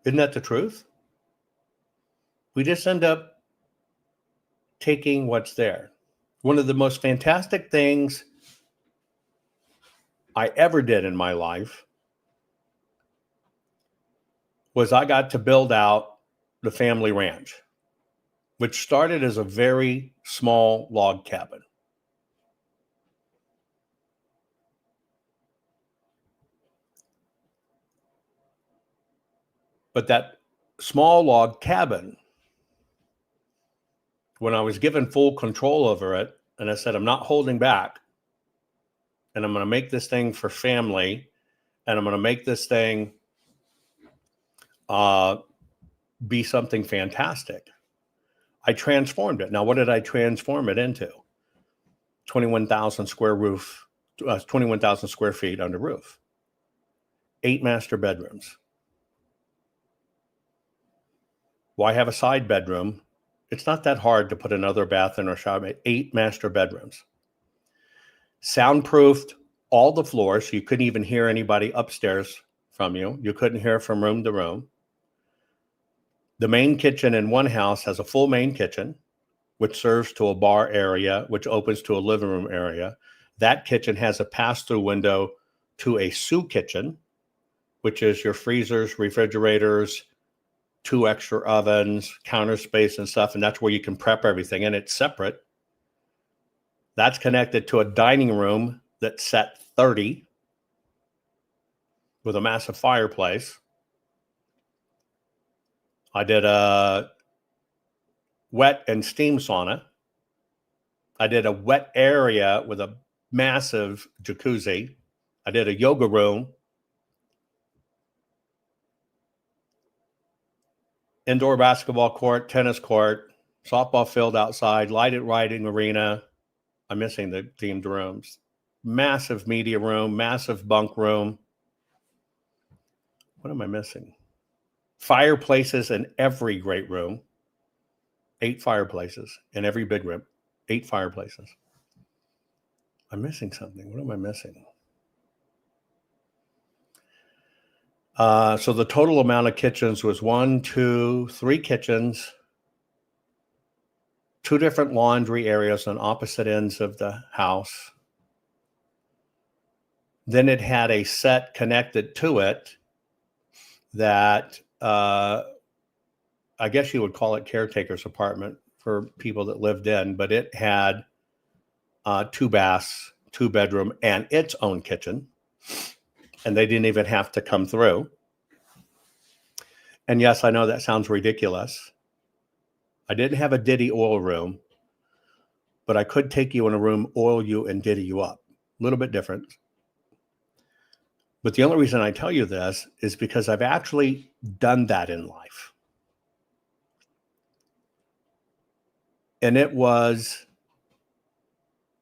Isn't that the truth? We just end up taking what's there. One of the most fantastic things I ever did in my life was I got to build out the family ranch, which started as a very small log cabin. But that small log cabin, when I was given full control over it, and I said, I'm not holding back, and I'm going to make this thing for family, and I'm going to make this thing be something fantastic. I transformed it. Now, what did I transform it into? 21,000 square roof, 21,000 square feet under roof, 8 master bedrooms. Why have a side bedroom? It's not that hard to put another bathroom or shower. 8 master bedrooms. Soundproofed all the floors, so you couldn't even hear anybody upstairs from you. You couldn't hear from room to room. The main kitchen in one house has a full main kitchen, which serves to a bar area, which opens to a living room area. That kitchen has a pass-through window to a sous kitchen, which is your freezers, refrigerators, 2 extra ovens, counter space and stuff. And that's where you can prep everything. And it's separate. That's connected to a dining room that's set 30 with a massive fireplace. I did a wet and steam sauna. I did a wet area with a massive jacuzzi. I did a yoga room. Indoor basketball court, tennis court, softball field outside, lighted riding arena. I'm missing the themed rooms. Massive media room, massive bunk room. What am I missing? Fireplaces in every great room. 8 fireplaces in every big room. 8 fireplaces. I'm missing something. What am I missing? So the total amount of kitchens was 1, 2, 3 kitchens, 2 different laundry areas on opposite ends of the house. Then it had a set connected to it that I guess you would call it caretaker's apartment for people that lived in, but it had 2 baths, 2 bedroom, and its own kitchen. And they didn't even have to come through. And yes, I know that sounds ridiculous. I didn't have a Diddy oil room, but I could take you in a room, oil you, and Diddy you up. A little bit different. But the only reason I tell you this is because I've actually done that in life. And it was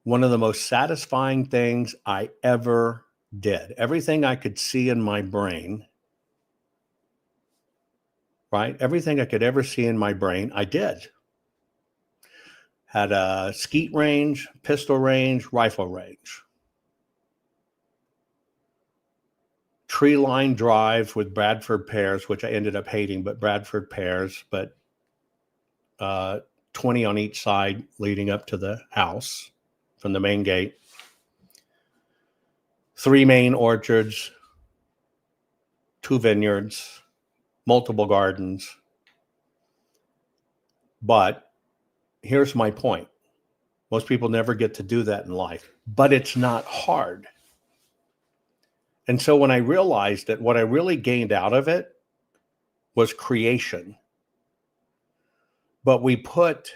one of the most satisfying things I ever did. Everything I could see in my brain, right? Everything I could ever see in my brain, I did. Had a skeet range, pistol range, rifle range. Tree line drive with Bradford pears, which I ended up hating, but Bradford pears, but 20 on each side leading up to the house from the main gate. 3 main orchards, 2 vineyards, multiple gardens. But here's my point. Most people never get to do that in life, but it's not hard. And so when I realized that what I really gained out of it was creation. But we put,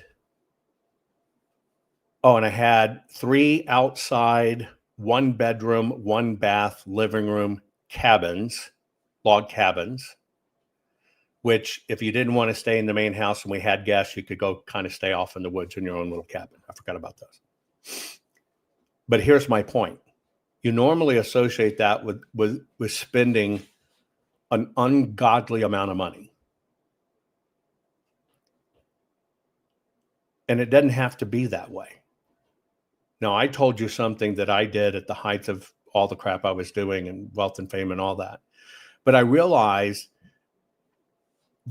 and I had 3 outside, 1 bedroom, 1 bath, living room cabins, log cabins, which if you didn't want to stay in the main house and we had guests, you could go kind of stay off in the woods in your own little cabin. I forgot about those. But here's my point. You normally associate that with spending an ungodly amount of money. And it doesn't have to be that way. Now, I told you something that I did at the height of all the crap I was doing and wealth and fame and all that. But I realized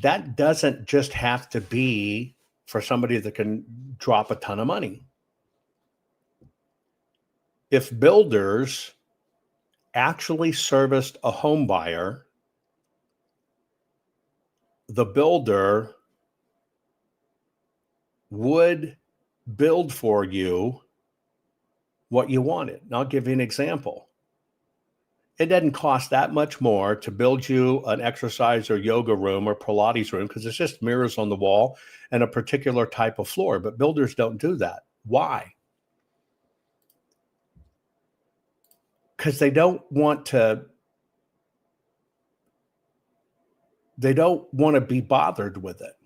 that doesn't just have to be for somebody that can drop a ton of money. If builders actually serviced a home buyer, the builder would build for you what you wanted. And I'll give you an example. It doesn't cost that much more to build you an exercise or yoga room or Pilates room because it's just mirrors on the wall and a particular type of floor. But builders don't do that. Why? Because they don't want to be bothered with it.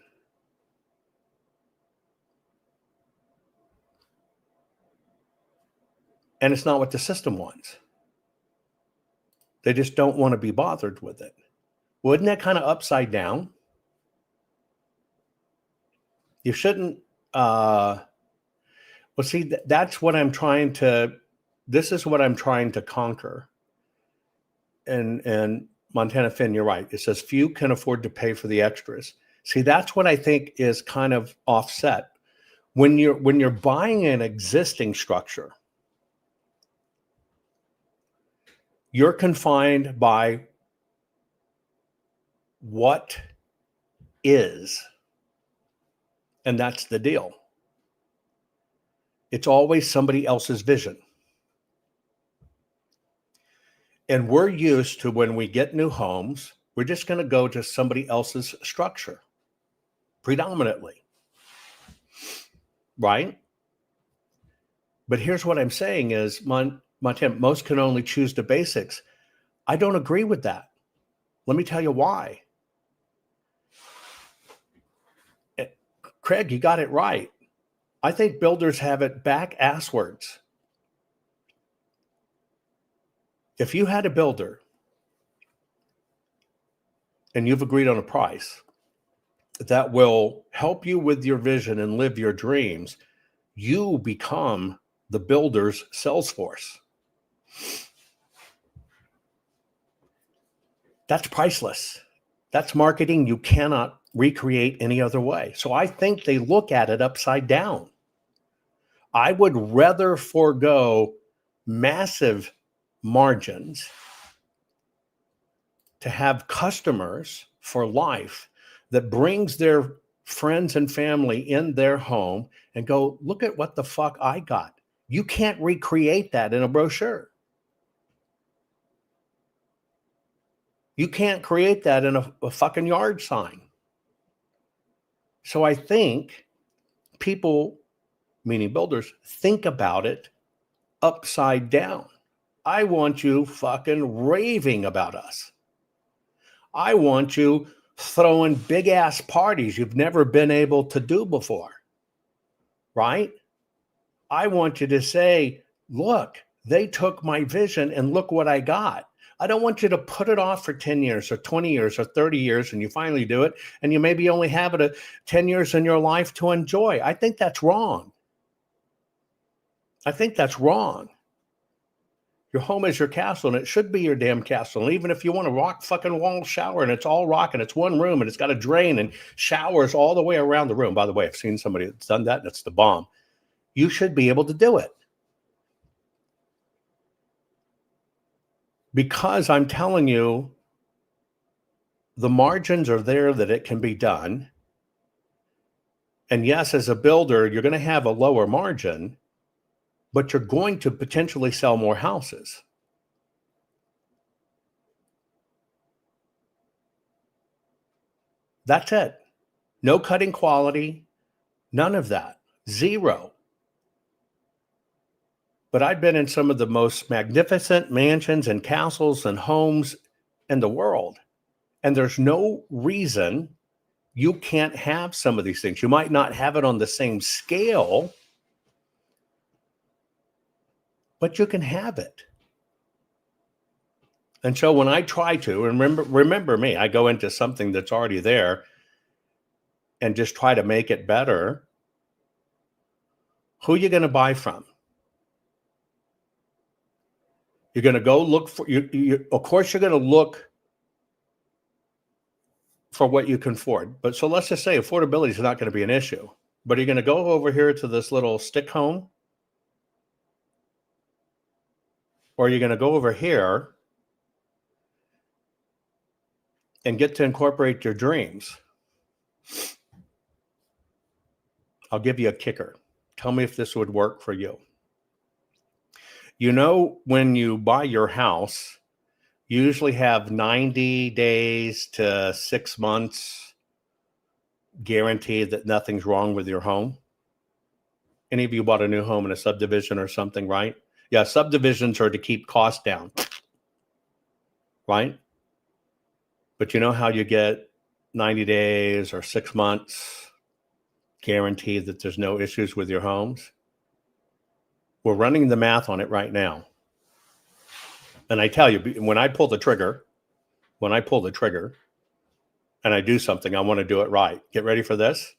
And it's not what the system wants. They just don't want to be bothered with it. Wouldn't that kind of upside down? You shouldn't. Well, see, that's what I'm trying to. This is what I'm trying to conquer. And Montana Finn, you're right. It says few can afford to pay for the extras. See, that's what I think is kind of offset. When you're buying an existing structure, you're confined by what is, and that's the deal. It's always somebody else's vision. And we're used to when we get new homes, we're just going to go to somebody else's structure, predominantly. Right? But here's what I'm saying is, Montana, most can only choose the basics. I don't agree with that. Let me tell you why. Craig, you got it right. I think builders have it back asswards. If you had a builder and you've agreed on a price that will help you with your vision and live your dreams, you become the builder's sales force. That's priceless. That's marketing you cannot recreate any other way. So I think they look at it upside down. I would rather forego massive margins to have customers for life that brings their friends and family in their home and go, look at what the fuck I got. You can't recreate that in a brochure. You can't create that in a fucking yard sign. So I think people, meaning builders, think about it upside down. I want you fucking raving about us. I want you throwing big ass parties you've never been able to do before. Right? I want you to say, look, they took my vision and look what I got. I don't want you to put it off for 10 years or 20 years or 30 years and you finally do it and you maybe only have it 10 years in your life to enjoy. I think that's wrong. I think that's wrong. Your home is your castle, and it should be your damn castle. And even if you want a rock fucking wall shower and it's all rock and it's one room and it's got a drain and showers all the way around the room. By the way, I've seen somebody that's done that and it's the bomb. You should be able to do it. Because I'm telling you, the margins are there that it can be done. And yes, as a builder, you're going to have a lower margin, but you're going to potentially sell more houses. That's it. No cutting quality, none of that. Zero. But I've been in some of the most magnificent mansions and castles and homes in the world. And there's no reason you can't have some of these things. You might not have it on the same scale, but you can have it. And so when I try to, remember me, I go into something that's already there and just try to make it better. Who are you going to buy from? You're going to go look for, of course, you're going to look for what you can afford. But so let's just say affordability is not going to be an issue. But are you going to go over here to this little stick home? Or are you going to go over here and get to incorporate your dreams? I'll give you a kicker. Tell me if this would work for you. You know, when you buy your house, you usually have 90 days to 6 months guaranteed that nothing's wrong with your home. Any of you bought a new home in a subdivision or something, right? Yeah, subdivisions are to keep costs down, right? But you know how you get 90 days or 6 months guaranteed that there's no issues with your homes? We're running the math on it right now. And I tell you, when I pull the trigger, and I do something, I want to do it right. Get ready for this.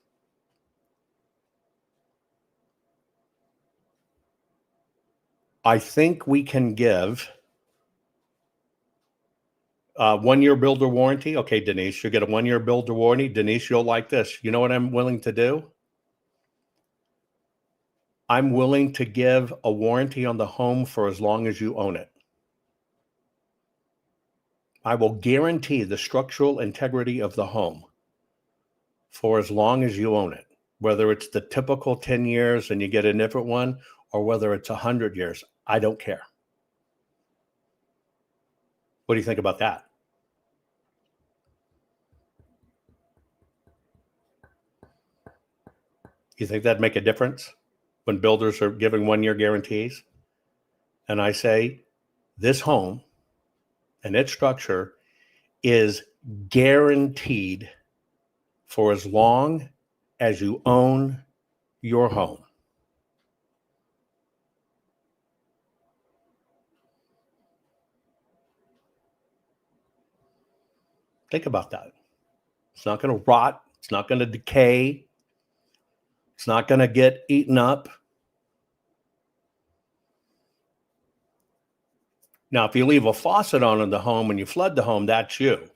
I think we can give 1-year builder warranty. Okay, Denise, you get a 1-year builder warranty. Denise, you'll like this. You know what I'm willing to do? I'm willing to give a warranty on the home for as long as you own it. I will guarantee the structural integrity of the home for as long as you own it, whether it's the typical 10 years and you get a different one, or whether it's 100 years. I don't care. What do you think about that? You think that'd make a difference when builders are giving 1-year guarantees? And I say, this home and its structure is guaranteed for as long as you own your home. Think about that. It's not going to rot. It's not going to decay. It's not going to get eaten up. Now, if you leave a faucet on in the home and you flood the home, that's you.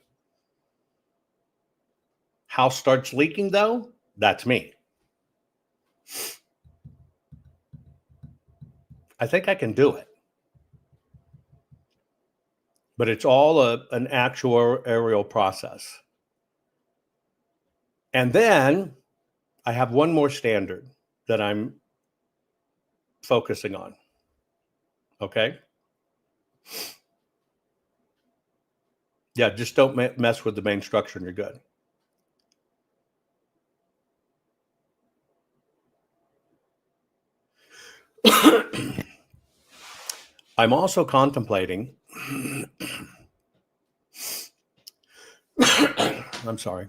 House starts leaking, though, that's me. I think I can do it. But it's all an actuarial process. And then I have one more standard that I'm focusing on. Okay? Yeah, just don't mess with the main structure and you're good. I'm also contemplating, I'm sorry.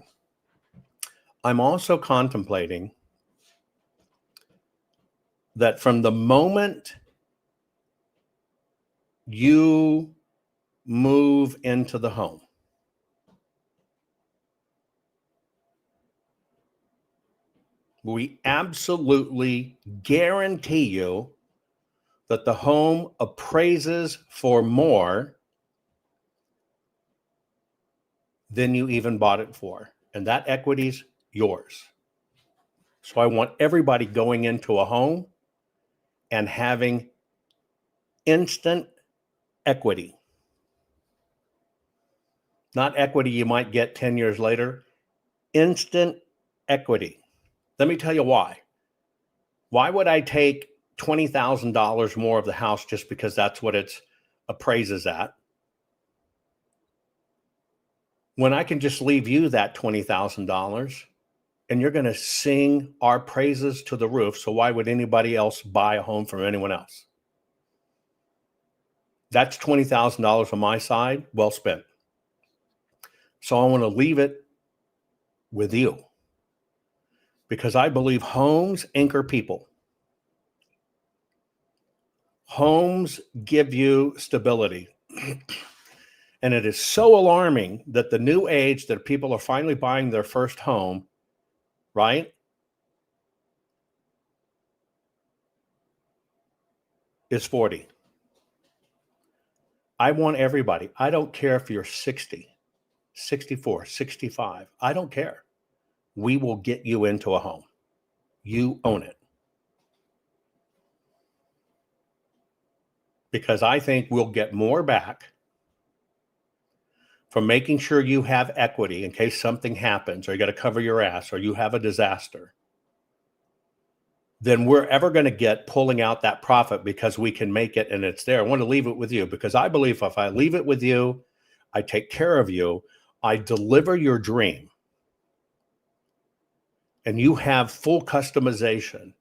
I'm also contemplating that from the moment you move into the home, we absolutely guarantee you that the home appraises for more than you even bought it for. And that equity's yours. So I want everybody going into a home and having instant equity. Not equity you might get 10 years later. Instant equity. Let me tell you why. Why would I take $20,000 more of the house just because that's what its appraises at, when I can just leave you that $20,000 and you're going to sing our praises to the roof? So why would anybody else buy a home from anyone else? That's $20,000 on my side, well spent. So I want to leave it with you because I believe homes anchor people. Homes give you stability. And it is so alarming that the new age that people are finally buying their first home, right, is 40. I want everybody. I don't care if you're 60, 64, 65. I don't care. We will get you into a home. You own it. Because I think we'll get more back from making sure you have equity in case something happens or you got to cover your ass or you have a disaster than we're ever going to get pulling out that profit because we can make it and it's there. I want to leave it with you because I believe if I leave it with you, I take care of you, I deliver your dream, and you have full customization,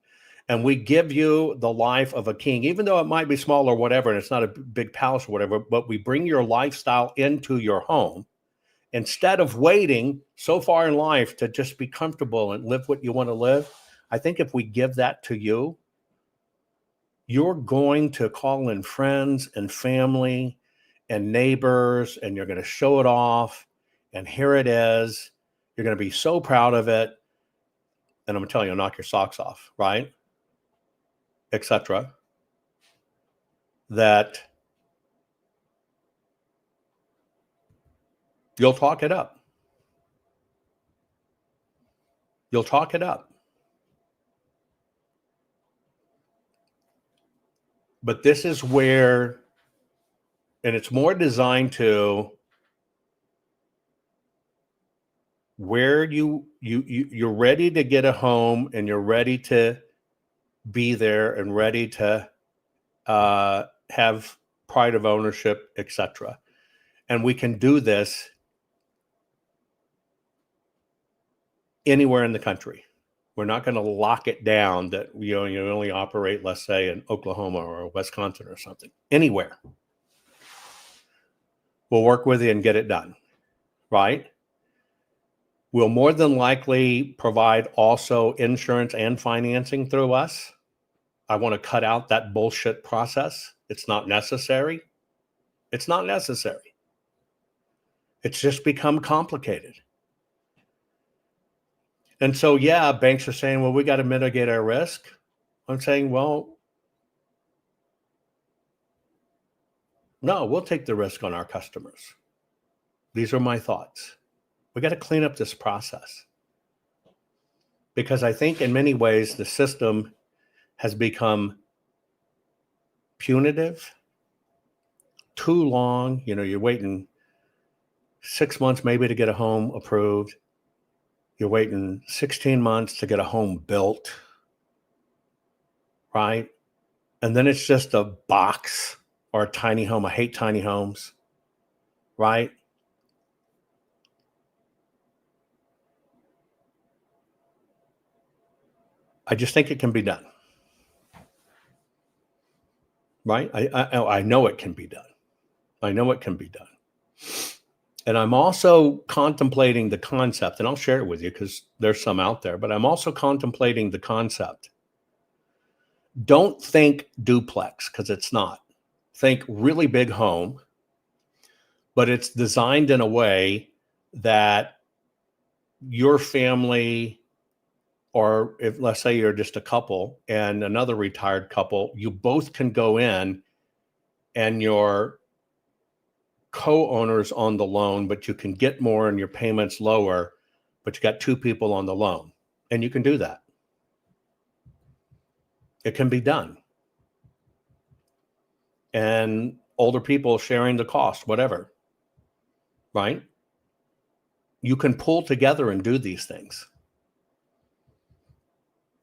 and we give you the life of a king, even though it might be small or whatever, and it's not a big palace or whatever, but we bring your lifestyle into your home instead of waiting so far in life to just be comfortable and live what you want to live. I think if we give that to you, you're going to call in friends and family and neighbors, and you're going to show it off. And here it is. You're going to be so proud of it. And I'm going to tell you, knock your socks off, right? Etc. That you'll talk it up. You'll talk it up. But this is where, and it's more designed to where you're ready to get a home and you're ready to be there and ready to have pride of ownership, etc. And we can do this anywhere in the country. We're not going to lock it down that you only operate, let's say, in Oklahoma or Wisconsin or something. Anywhere. We'll work with you and get it done, right? We'll more than likely provide also insurance and financing through us. I want to cut out that bullshit process. It's not necessary. It's not necessary. It's just become complicated. And so, yeah, banks are saying, well, we got to mitigate our risk. I'm saying, well, no, we'll take the risk on our customers. These are my thoughts. We got to clean up this process. Because I think in many ways, the system has become punitive, too long. You're waiting 6 months maybe to get a home approved. You're waiting 16 months to get a home built, right? And then it's just a box or a tiny home. I hate tiny homes, right? I just think it can be done, right? I know it can be done. I know it can be done. And I'm also contemplating the concept, and I'll share it with you because there's some out there, but I'm also contemplating the concept. Don't think duplex because it's not. Think really big home, but it's designed in a way that your family, or if let's say you're just a couple and another retired couple, you both can go in and your co-owners on the loan, but you can get more and your payments lower, but you got two people on the loan. And you can do that. It can be done. And older people sharing the cost, whatever, right? You can pull together and do these things.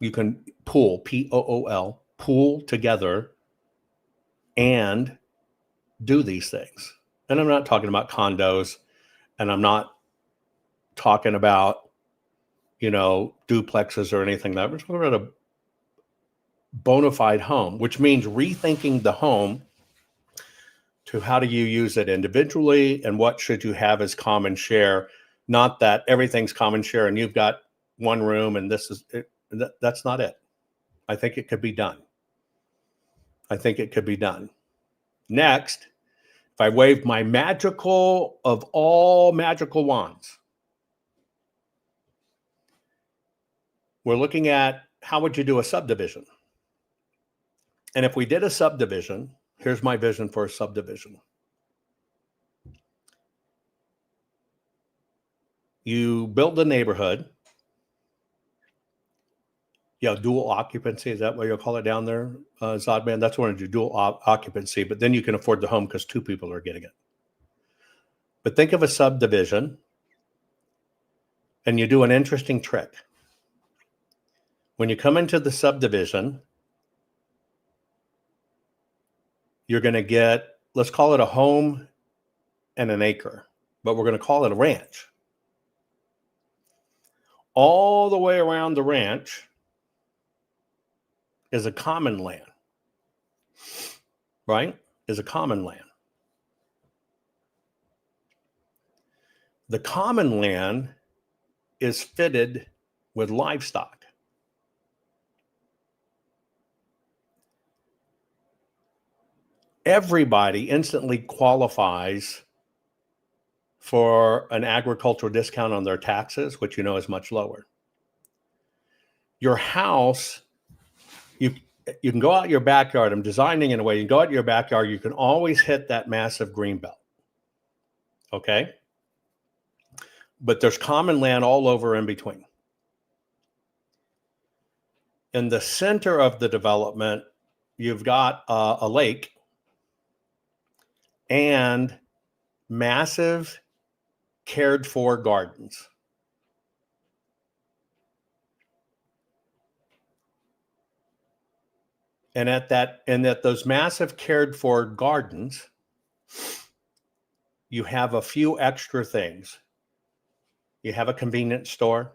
You can pool, P-O-O-L, pool together and do these things. And I'm not talking about condos, and I'm not talking about, duplexes or anything like that. We're talking about a bona fide home, which means rethinking the home to how do you use it individually and what should you have as common share. Not that everything's common share and you've got one room and this is it. That's not it. I think it could be done. I think it could be done. Next, if I wave my magical of all magical wands, we're looking at how would you do a subdivision? And if we did a subdivision, here's my vision for a subdivision. You build the neighborhood. Yeah, dual occupancy. Is that what you'll call it down there, Zodman? That's what you do, dual occupancy. But then you can afford the home because two people are getting it. But think of a subdivision, and you do an interesting trick. When you come into the subdivision, you're going to get, let's call it a home and an acre, but we're going to call it a ranch. All the way around the ranch is a common land, right? Is a common land. The common land is fitted with livestock. Everybody instantly qualifies for an agricultural discount on their taxes, which you know is much lower. Your house, you can go out your backyard. I'm designing in a way, you can go out your backyard, you can always hit that massive green belt. Okay? But there's common land all over in between. In the center of the development, you've got a lake and massive cared for gardens. And at those massive cared for gardens, you have a few extra things. You have a convenience store.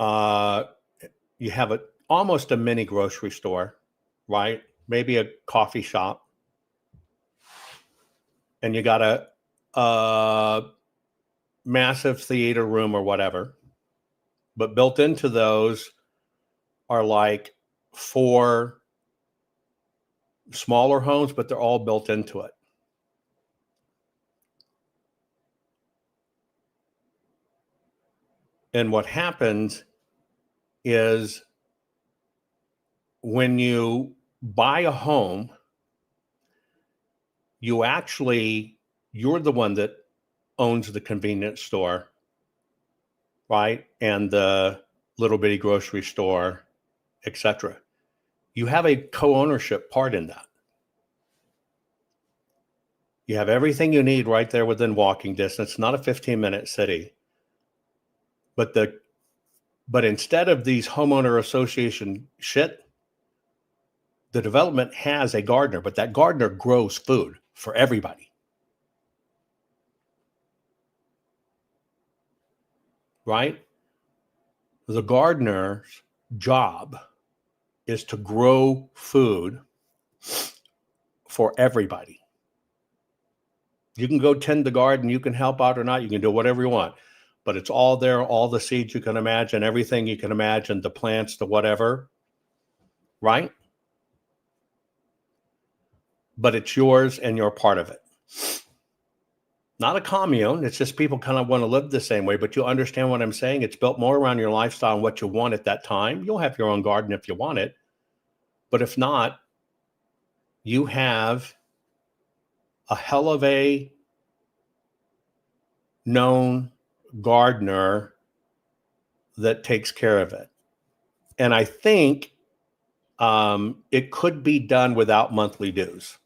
You have almost a mini grocery store, right? Maybe a coffee shop. And you got a massive theater room or whatever. But built into those are like 4 smaller homes, but they're all built into it. And what happens is when you buy a home, you're the one that owns the convenience store, right? And the little bitty grocery store, etc. You have a co-ownership part in that. You have everything you need right there within walking distance, not a 15-minute city. But instead of these homeowner association shit, the development has a gardener, but that gardener grows food for everybody. Right? The gardener's job is to grow food for everybody. You can go tend the garden, you can help out or not, you can do whatever you want. But it's all there, all the seeds you can imagine, everything you can imagine, the plants, the whatever, right? But it's yours and you're part of it. Not a commune. It's just people kind of want to live the same way, but you understand what I'm saying? It's built more around your lifestyle and what you want at that time. You'll have your own garden if you want it. But if not, you have a hell of a known gardener that takes care of it. And I think it could be done without monthly dues.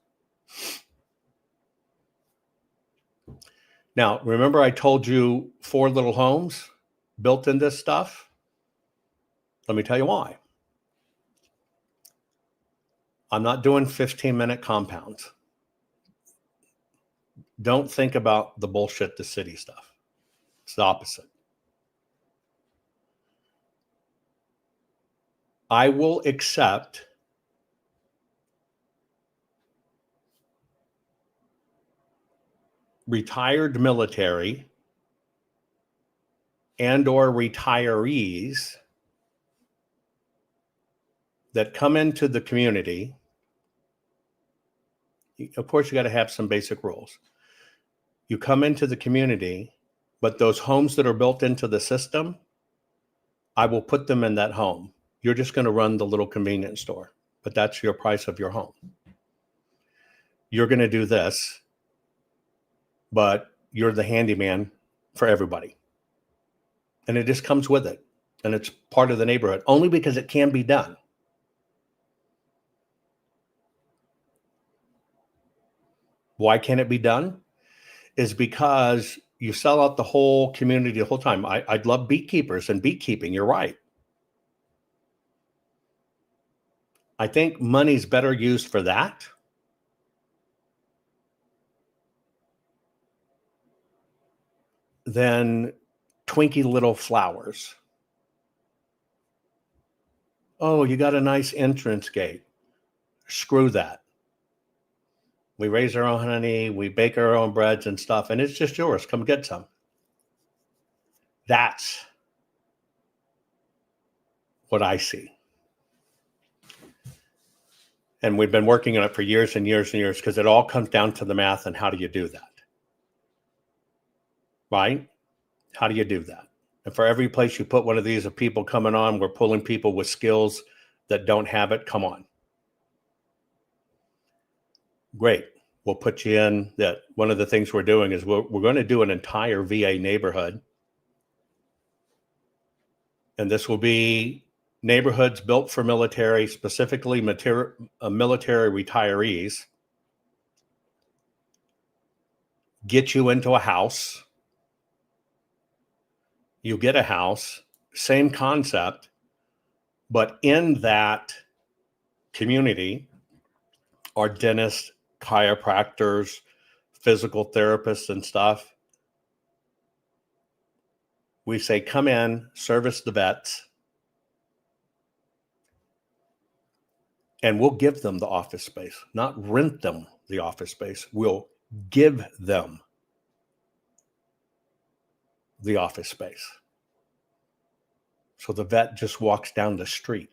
Now, remember I told you 4 little homes built in this stuff? Let me tell you why. I'm not doing 15-minute compounds. Don't think about the bullshit, the city stuff. It's the opposite. I will accept retired military and or retirees that come into the community. Of course, you got to have some basic rules. You come into the community, but those homes that are built into the system, I will put them in that home. You're just going to run the little convenience store, but that's your price of your home. You're going to do this, but you're the handyman for everybody. And it just comes with it. And it's part of the neighborhood only because it can be done. Why can't it be done? Is because you sell out the whole community the whole time. I'd love beekeepers and beekeeping. You're right. I think money's better used for that than twinky little flowers. Oh, you got a nice entrance gate. Screw that. We raise our own honey, we bake our own breads and stuff, and it's just yours. Come get some. That's what I see. And we've been working on it for years and years and years because it all comes down to the math and how do you do that? Right? How do you do that? And for every place you put one of these of people coming on, we're pulling people with skills that don't have it. Come on. Great. We'll put you in that. One of the things we're doing is we're going to do an entire VA neighborhood. And this will be neighborhoods built for military, specifically military retirees. Get you into a house. You get a house, same concept, but in that community are dentists, chiropractors, physical therapists and stuff. We say, come in, service the vets, and we'll give them the office space, not rent them the office space. We'll give them the office space. So the vet just walks down the street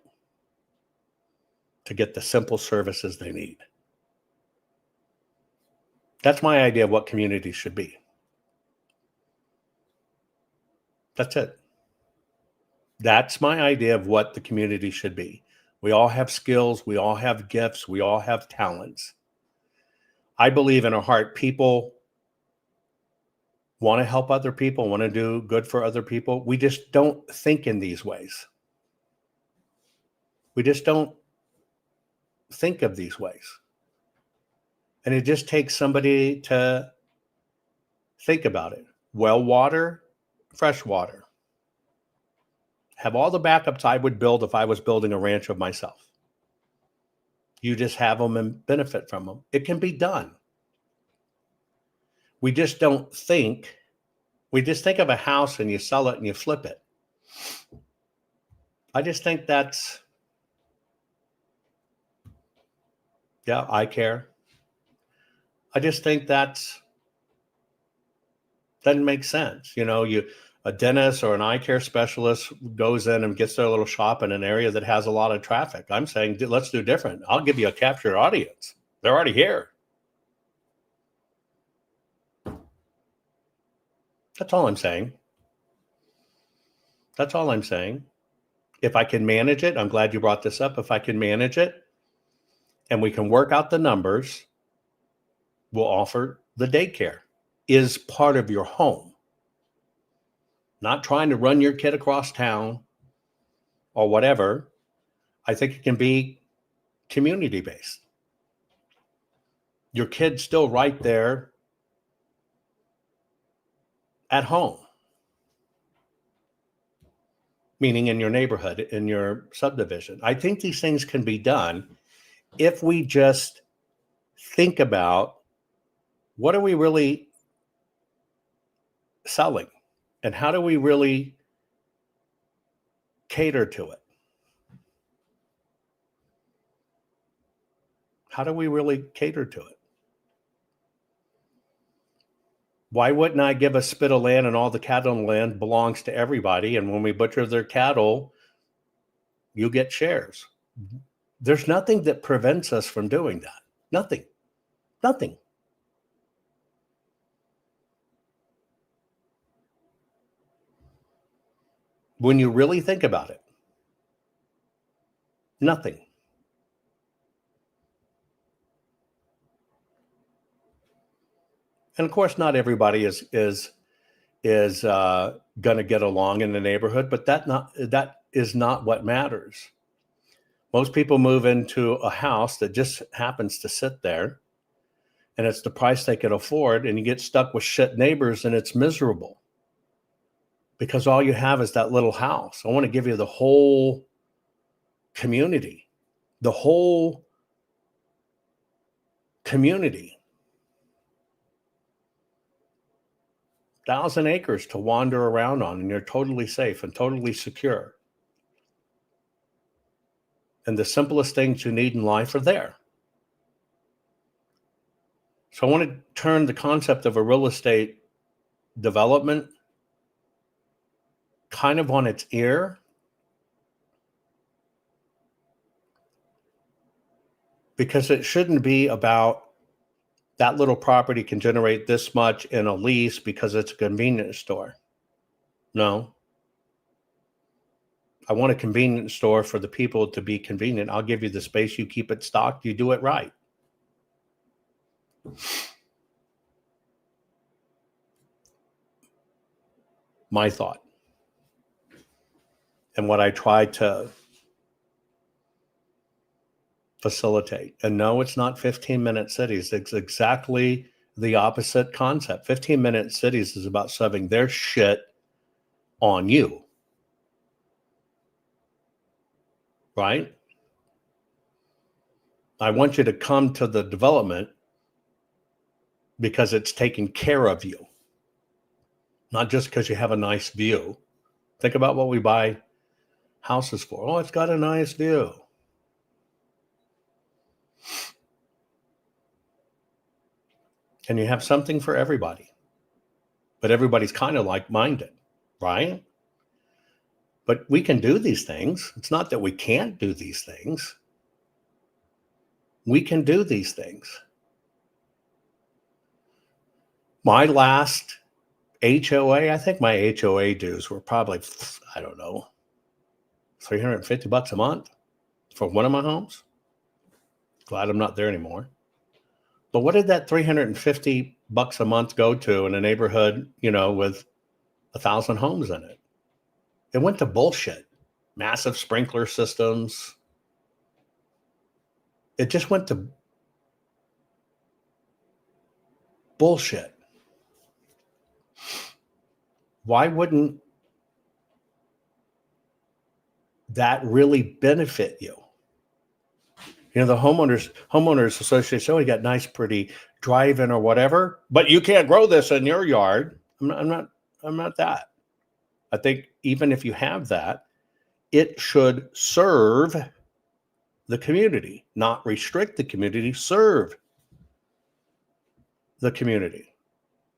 to get the simple services they need. That's my idea of what communities should be. That's it. That's my idea of what the community should be. We all have skills. We all have gifts. We all have talents. I believe in our heart, people want to help other people, want to do good for other people. We just don't think in these ways. We just don't think of these ways. And it just takes somebody to think about it. Well water, fresh water. Have all the backups I would build if I was building a ranch of myself. You just have them and benefit from them. It can be done. We just don't think. We just think of a house and you sell it and you flip it. I just think that's, yeah, I care. I just think that's, doesn't make sense. You know, a dentist or an eye care specialist goes in and gets their little shop in an area that has a lot of traffic. I'm saying, let's do different. I'll give you a captured audience. They're already here. That's all I'm saying. That's all I'm saying. If I can manage it, I'm glad you brought this up. If I can manage it and we can work out the numbers, we'll offer the daycare is part of your home. Not trying to run your kid across town or whatever. I think it can be community-based. Your kid's still right there at home. Meaning in your neighborhood, in your subdivision. I think these things can be done if we just think about what are we really selling and how do we really cater to it? How do we really cater to it? Why wouldn't I give a spit of land and all the cattle on the land belongs to everybody? And when we butcher their cattle, you get shares. There's nothing that prevents us from doing that. Nothing. Nothing. When you really think about it, nothing. And of course, not everybody is going to get along in the neighborhood, but that is not what matters. Most people move into a house that just happens to sit there, and it's the price they can afford, and you get stuck with shit neighbors, and it's miserable because all you have is that little house. I want to give you the whole community, the whole community. 1,000 acres to wander around on, and you're totally safe and totally secure. And the simplest things you need in life are there. So I want to turn the concept of a real estate development kind of on its ear. Because it shouldn't be about that little property can generate this much in a lease because it's a convenience store. No. I want a convenience store for the people to be convenient. I'll give you the space. You keep it stocked. You do it right. My thought. And what I try to facilitate. And no, it's not 15-minute cities. It's exactly the opposite concept. 15-minute cities is about shoving their shit on you. Right? I want you to come to the development because it's taking care of you. Not just because you have a nice view. Think about what we buy houses for. Oh, it's got a nice view. And you have something for everybody. But everybody's kind of like-minded, right? But we can do these things. It's not that we can't do these things. We can do these things. My last HOA, I think my HOA dues were probably, I don't know, $350 a month for one of my homes. Glad I'm not there anymore. But what did that $350 a month go to in a neighborhood, with 1,000 homes in it? It went to bullshit. Massive sprinkler systems. It just went to bullshit. Why wouldn't that really benefit you? The homeowners association, you got nice, pretty drive-in or whatever, but you can't grow this in your yard. I'm not that. I think even if you have that, it should serve the community, not restrict the community, serve the community.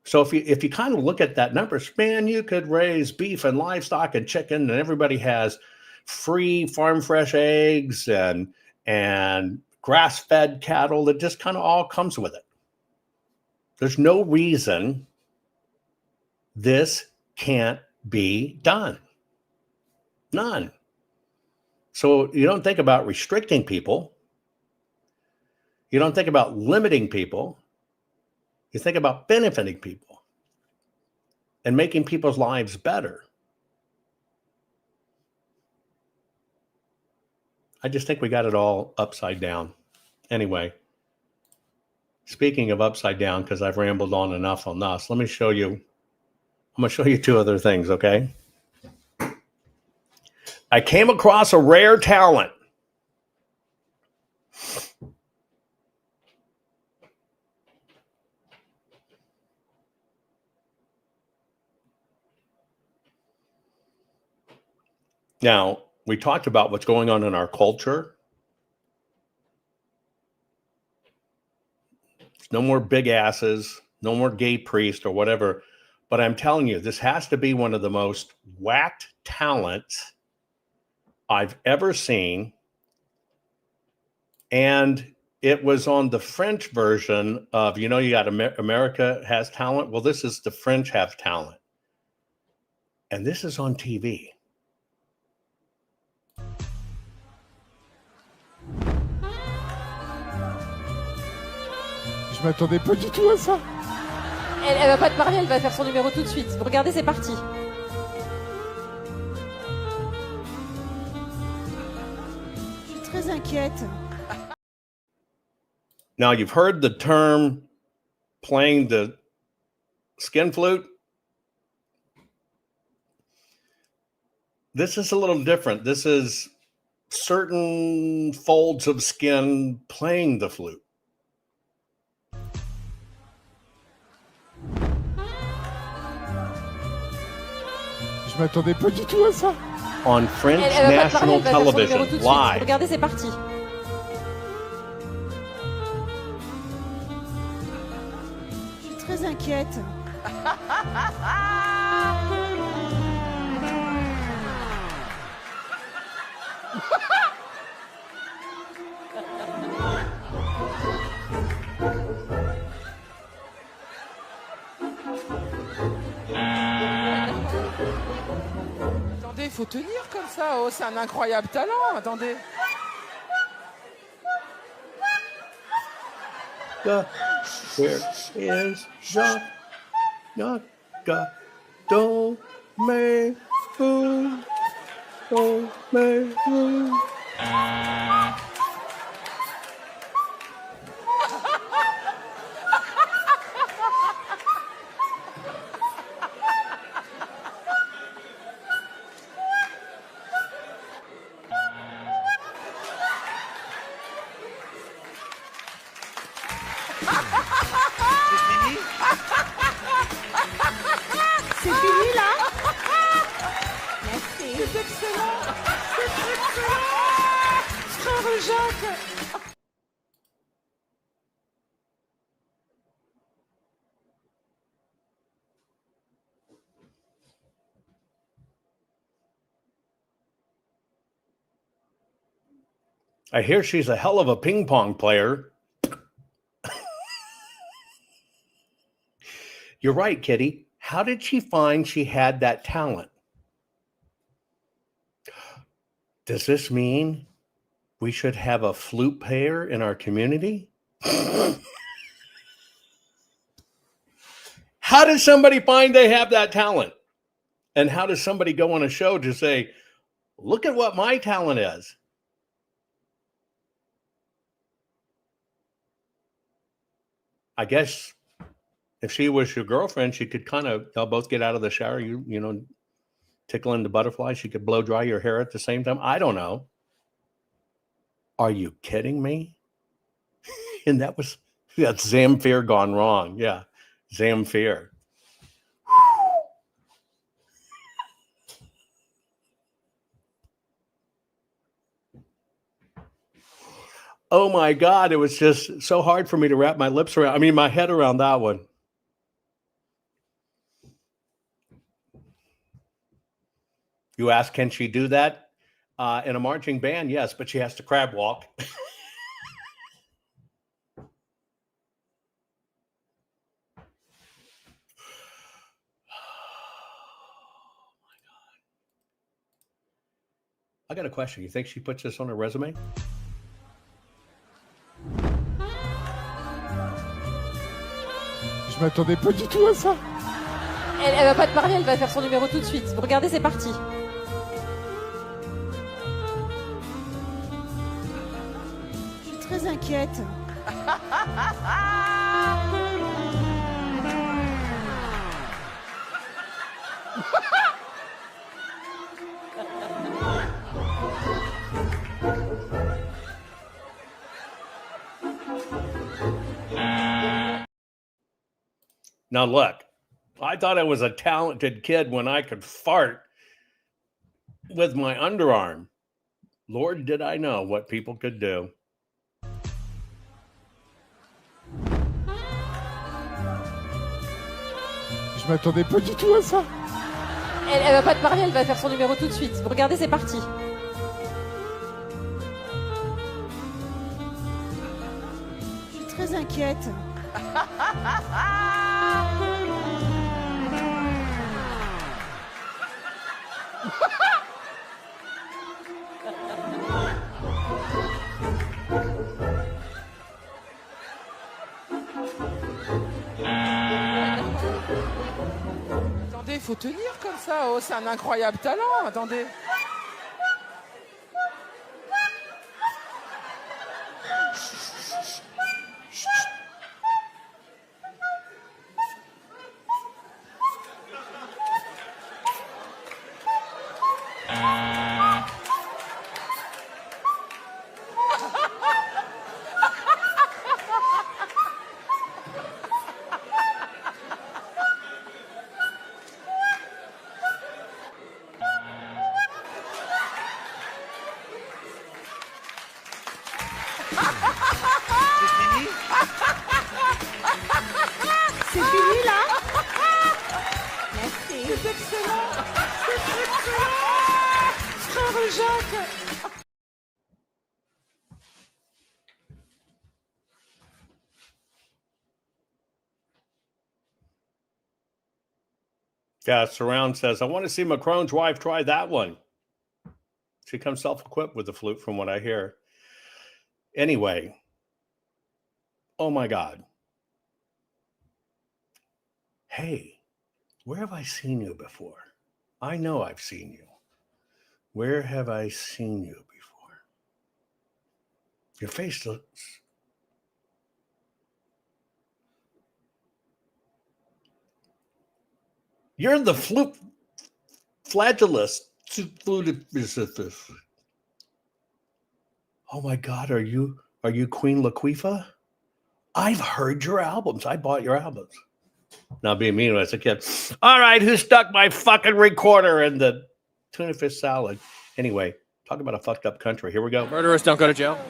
So if you kind of look at that numbers, man, you could raise beef and livestock and chicken, and everybody has free farm fresh eggs and grass-fed cattle. That just kind of all comes with it. There's no reason this can't be done. None. So you don't think about restricting people. You don't think about limiting people. You think about benefiting people and making people's lives better. I just think we got it all upside down. Anyway, speaking of upside down, because I've rambled on enough on this, let me show you. I'm going to show you two other things, okay? I came across a rare talent. Now, we talked about what's going on in our culture. No more big asses, no more gay priest or whatever. But I'm telling you, this has to be one of the most whacked talents I've ever seen. And it was on the French version of, you got America Has Talent. Well, this is the French Have Talent. And this is on TV. Je m'attendais pas du tout à ça. Elle va pas te parler, elle va faire son numéro tout de suite. Regardez, c'est parti. Je suis très inquiète. Now, you've heard the term playing the skin flute. This is a little different. This is certain folds of skin playing the flute. Je m'attendais pas du tout à ça. On French Elle va pas te parler, national elle va faire son numéro television, tout de suite. live. Regardez, c'est parti. Je suis très inquiète. Attendez, il faut tenir comme ça. Oh, c'est un incroyable talent. Attendez. Where is Jacques? Jacques, don't make fool, don't make fool. C'est fini là? Merci. C'est excellent. C'est excellent. Frère Jacques. I hear she's a hell of a ping pong player. You're right, Kitty. How did she find she had that talent? Does this mean we should have a flute player in our community? How does somebody find they have that talent? And how does somebody go on a show to say, look at what my talent is? I guess if she was your girlfriend, she could they'll both get out of the shower, you know, tickling the butterfly. She could blow dry your hair at the same time. I don't know. Are you kidding me? And that's Zamfir gone wrong. Yeah, Zamfir. Oh my God, it was just so hard for me to wrap my head around that one. You ask, can she do that in a marching band? Yes, but she has to crab walk. I got a question. You think she puts this on her resume? Je m'attendais pas du tout à ça. Elle va pas te parler, elle va faire son numéro tout de suite. Regardez, c'est parti. Je suis très inquiète. Now look, I thought I was a talented kid when I could fart with my underarm. Lord, did I know what people could do. Je m'attendais pas du tout à ça. Elle va pas te parler, elle va faire son numéro tout de suite. Regardez, c'est parti. Je suis très inquiète. il faut tenir comme ça. Oh, c'est un incroyable talent. Attendez. C'est fini là? Merci. C'est excellent. C'est excellent. Frère Jacques. Yeah, Surround says, I want to see Macron's wife try that one. She comes self-equipped with the flute from what I hear. Anyway, oh my God. Hey, where have I seen you before? I know I've seen you. Where have I seen you before? Your face looks... You're the flagellist. Oh my God, are you Queen Latifah? I've heard your albums. I bought your albums. Now being mean when I was a kid. All right, who stuck my fucking recorder in the tuna fish salad? Anyway, talk about a fucked up country. Here we go. Murderers don't go to jail.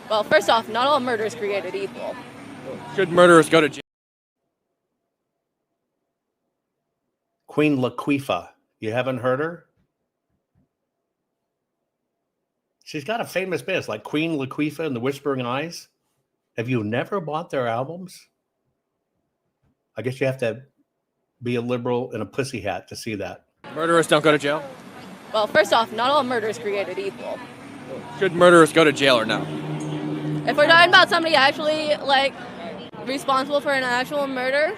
Well, first off, not all murder is created equal. Should murderers go to jail? Queen Latifah. You haven't heard her? She's got a famous bit. It's like Queen Latifah and the Whispering Eyes. Have you never bought their albums? I guess you have to be a liberal in a pussy hat to see that. Murderers don't go to jail. Well, first off, not all murder is created equal. Should murderers go to jail or no? If we're talking about somebody actually, like, responsible for an actual murder,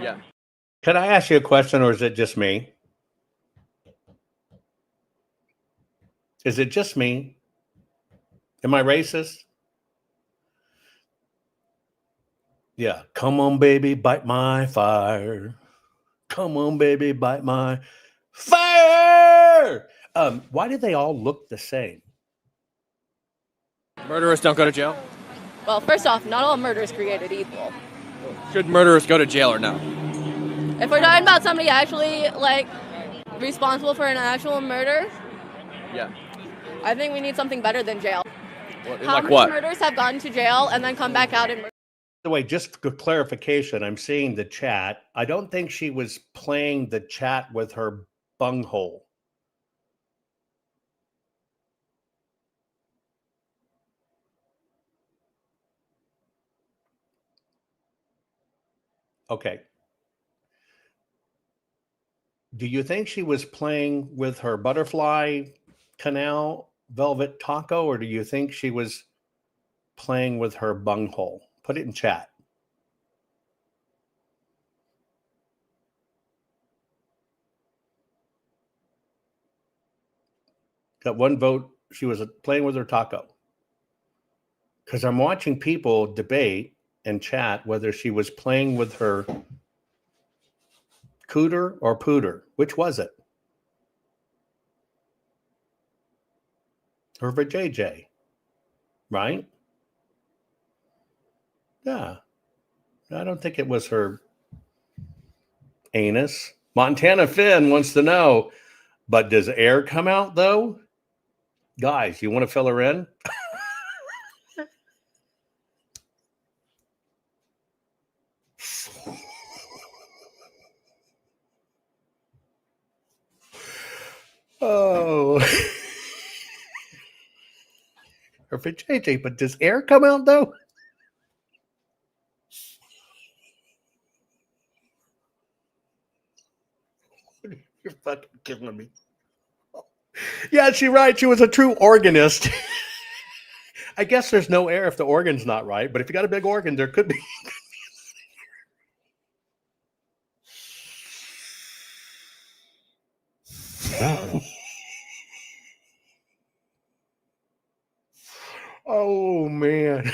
Yeah. Can I ask you a question, or is it just me? Is it just me? Am I racist? Yeah. Come on, baby, bite my fire. Come on, baby, bite my fire. Why do they all look the same? Murderers don't go to jail. well, first off, not all murder is created equal. Should murderers go to jail or no? If we're talking about somebody actually, like, responsible for an actual murder, Yeah. I think we need something better than jail. How Like many what? murders have gone to jail and then come back out and murder? By the way, just for clarification, I'm seeing the chat. I don't think she was playing the chat with her bunghole. Okay. Do you think she was playing with her butterfly canal velvet taco, or do you think she was playing with her bunghole? Put it in chat. Got one vote. She was playing with her taco. Because I'm watching people debate and chat whether she was playing with her cooter or pooter. Which was it? Her vajayjay, right? Yeah. I don't think it was her anus. Montana Finn wants to know, but does air come out though? Guys, you want to fill her in? Oh. Her vajayjay, but does air come out though? You're fucking killing me. Yeah, she's right. She was a true organist. I guess there's no air if the organ's not right, but if you got a big organ, there could be. Oh, man.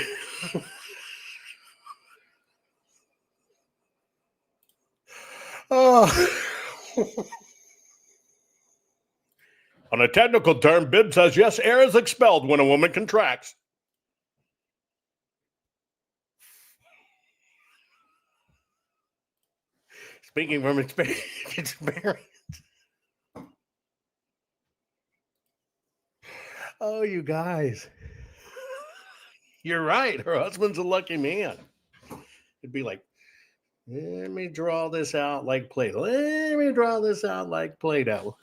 Oh. On a technical term, Bib says, yes, air is expelled when a woman contracts. Speaking from experience. Oh, you guys. You're right. Her husband's a lucky man. It'd be like, let me draw this out like Play-Doh. Let me draw this out like Play-Doh.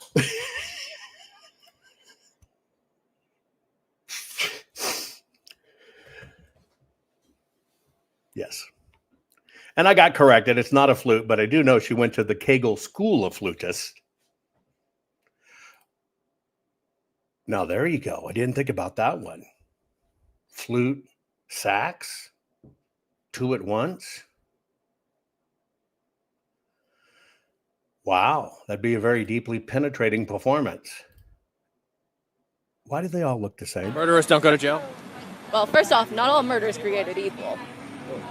Yes. And I got corrected. It's not a flute, but I do know she went to the Kegel School of Flutists. Now, there you go. I didn't think about that one. Flute, sax, two at once. Wow, that'd be a very deeply penetrating performance. Why do they all look the same? Murderers don't go to jail? Well, first off, not all murder is created equal.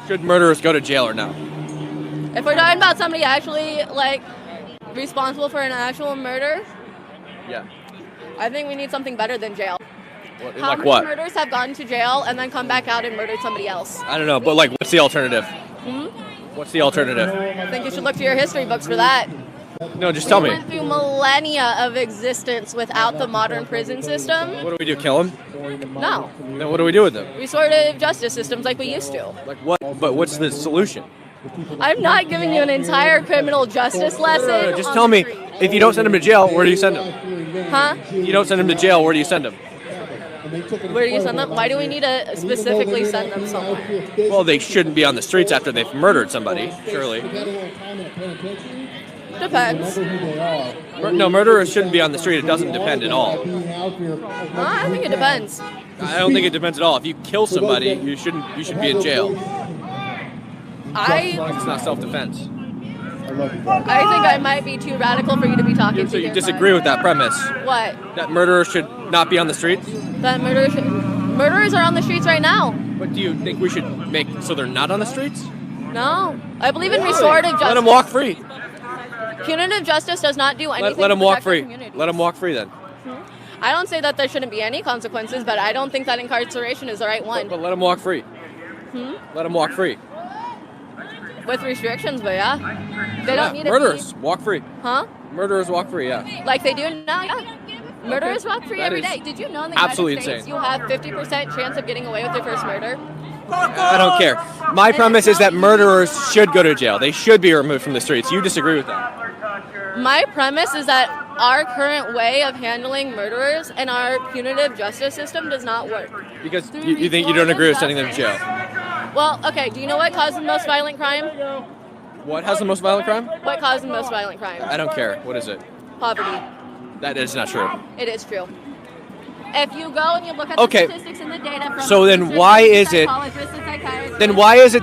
Should murderers go to jail or no? If we're talking about somebody actually, like, responsible for an actual murder, Yeah. I think we need something better than jail. How Like many what? murders have gone to jail and then come back out and murdered somebody else? I don't know, but like, what's the alternative? What's the alternative? I think you should look to your history books for that. No, just tell We me. went through millennia of existence without the modern prison system. What do we do, kill them? No. Then what do we do with them? Restorative justice systems like we used to. Like what? But what's the solution? I'm not giving you an entire criminal justice lesson. Just on tell the me, street. if you don't send them to jail, where do you send them? Huh? If you don't send them to jail, where do you send them? Where do you send them? Why do we need to specifically send them somewhere? Well, they shouldn't be on the streets after they've murdered somebody, surely. Depends. No, murderers shouldn't be on the street. It doesn't depend at all. I think it depends. I don't think it depends at all. If you kill somebody, you should be in jail. It's not self-defense. I think I might be too radical for you to be talking to. So you disagree with that premise? What? That murderers should not be on the streets? That murderers are on the streets right now. But do you think we should make so they're not on the streets? No. I believe in restorative justice. Let them walk free. Punitive justice does not do anything Let them to walk protect our free. communities. Let them walk free then. I don't say that there shouldn't be any consequences, but I don't think that incarceration is the right one. But let them walk free. Let them walk free. With restrictions, but yeah. They don't need to Murderers walk free. Huh? Murderers walk free, yeah. Like they do now, yeah. Murderers walk free That every is day. Did you know in the absolutely United States insane. you have 50% chance of getting away with your first murder? I don't care. My premise is that murderers should go to jail. They should be removed from the streets. You disagree with that? My premise is that our current way of handling murderers and our punitive justice system does not work. Because you think you don't agree with sending them to jail. Well, okay, do you know what caused the most violent crime? What has the most violent crime? What caused the most violent crime? I don't care. What is it? Poverty. That is not true. It is true. If you go and you look at Okay. the statistics and the data from So then why is it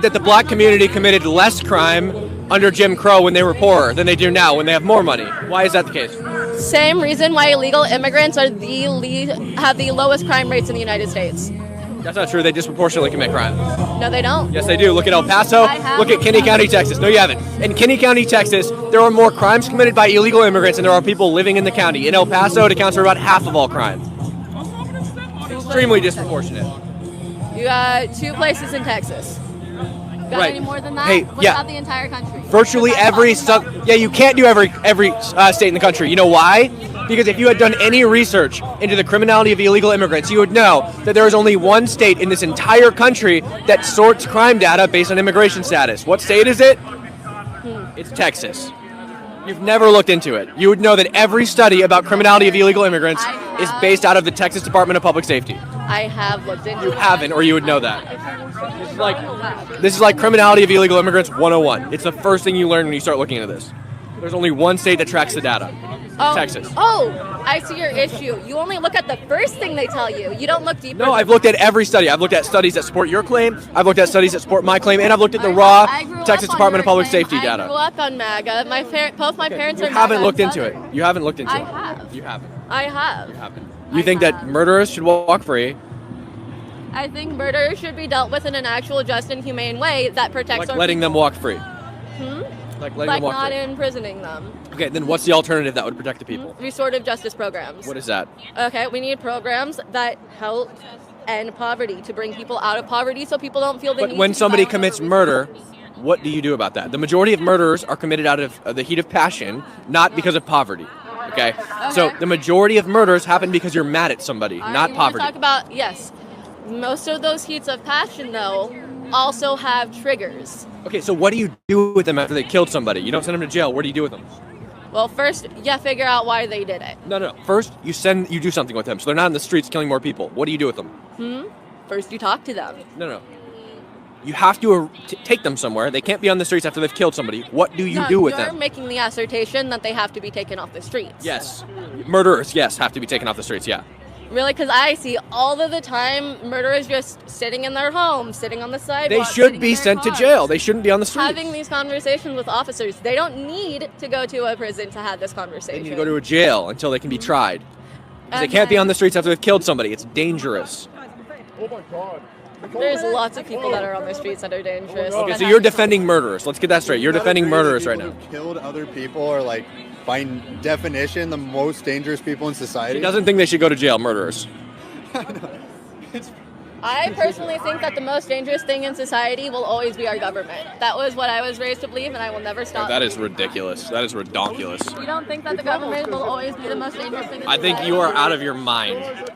that the black community committed less crime under Jim Crow when they were poorer than they do now when they have more money? Why is that the case? Same reason why illegal immigrants are have the lowest crime rates in the United States. That's not true. They disproportionately commit crime. No, they don't. Yes, they do. Look at El Paso. I have. Look at Kinney County, Texas. No, you haven't. In Kinney County, Texas, there are more crimes committed by illegal immigrants than there are people living in the county. In El Paso, it accounts for about half of all crime. Extremely disproportionate. You got 2 places in Texas. Got Right. any more than that? Hey, What yeah. about the entire country? Virtually every you can't do every state in the country. You know why? Because if you had done any research into the criminality of illegal immigrants, you would know that there is only one state in this entire country that sorts crime data based on immigration status. What state is it? It's Texas. You've never looked into it. You would know that every study about criminality of illegal immigrants is based out of the Texas Department of Public Safety. I have looked into You it. haven't, or you would know that. This is like criminality of illegal immigrants 101. It's the first thing you learn when you start looking into this. There's only one state that tracks the data. Oh, Texas. Oh, I see your issue. You only look at the first thing they tell you. You don't look deeper. No, I've looked at every study. I've looked at studies that support your claim. I've looked at studies that support my claim, and I've looked at the raw Texas Department of Public Safety data. I grew up on MAGA. Both my parents are You haven't MAGA looked and into it. Southern. You haven't looked into I it. have. You haven't. I have. You haven't. You think that murderers should walk free? I think murderers should be dealt with in an actual just and humane way that protects Like our letting them people. walk free. Like letting them walk not free. imprisoning them. Okay, then what's the alternative that would protect the people? Restorative justice programs. What is that? Okay, we need programs that help end poverty, to bring people out of poverty so people don't feel the need But when to be somebody violent commits over murder, what do you do about that? The majority of murderers are committed out of the heat of passion, not because of poverty. Okay? So the majority of murders happen because you're mad at somebody, All right, not you wanna poverty. Talk about yes. Most of those heats of passion, though, also have triggers. Okay, so what do you do with them after they killed somebody? You don't send them to jail. What do you do with them? Well, first, figure out why they did it. No. First, you do something with them, so they're not in the streets killing more people. What do you do with them? First, you talk to them. No. You have to take them somewhere. They can't be on the streets after they've killed somebody. What do you do with You're them? making the assertion that they have to be taken off the streets. Yes. Murderers, yes, have to be taken off the streets, yeah. Really, because I see all of the time murderers just sitting in their homes, sitting on the sidewalk. They should be sent to jail. They shouldn't be on the streets. Having these conversations with officers. They don't need to go to a prison to have this They conversation. need to go to a jail until they can be tried. Because they can't be on the streets after they've killed somebody. It's dangerous. Oh my God. There's lots of people that are on the streets that are dangerous. Okay, that so have you're this defending murderers. Let's get that straight. You're defending murderers right now. Killed other people are like, by definition, the most dangerous people in society. He doesn't think they should go to jail, murderers. I personally think that the most dangerous thing in society will always be our government. That was what I was raised to believe, and I will never stop. That is ridiculous. That is redonkulous. You don't think that the government will always be the most dangerous thing in I think society? you are out of your mind.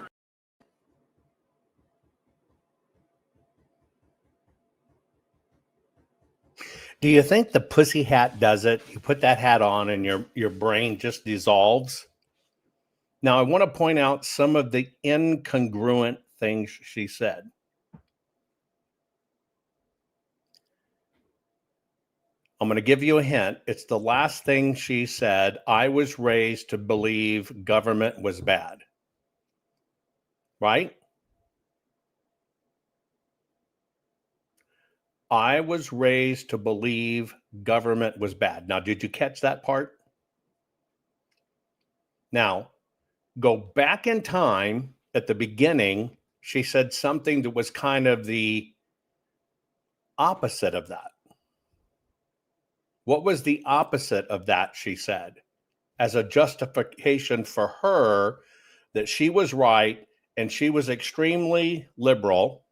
Do you think the pussy hat does it? You put that hat on and your brain just dissolves? Now, I want to point out some of the incongruent things she said. I'm going to give you a hint. It's the last thing she said. I was raised to believe government was bad. Right? I was raised to believe government was bad. Now, did you catch that part? Now, go back in time at the beginning. She said something that was kind of the opposite of that. What was the opposite of that, she said, as a justification for her that she was right and she was extremely liberal,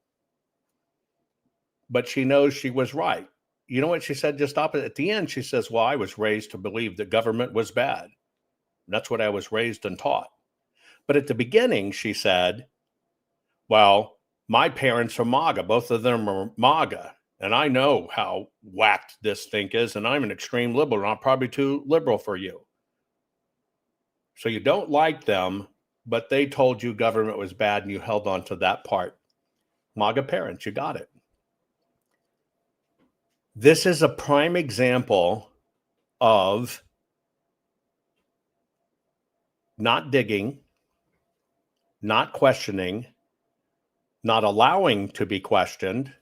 but she knows she was right. You know what she said just opposite? At the end, she says, well, I was raised to believe that government was bad. That's what I was raised and taught. But at the beginning, she said, well, my parents are MAGA. Both of them are MAGA. And I know how whacked this thing is, and I'm an extreme liberal, and I'm probably too liberal for you. So you don't like them, but they told you government was bad, and you held on to that part. MAGA parents, you got it. This is a prime example of not digging, not questioning, not allowing to be questioned,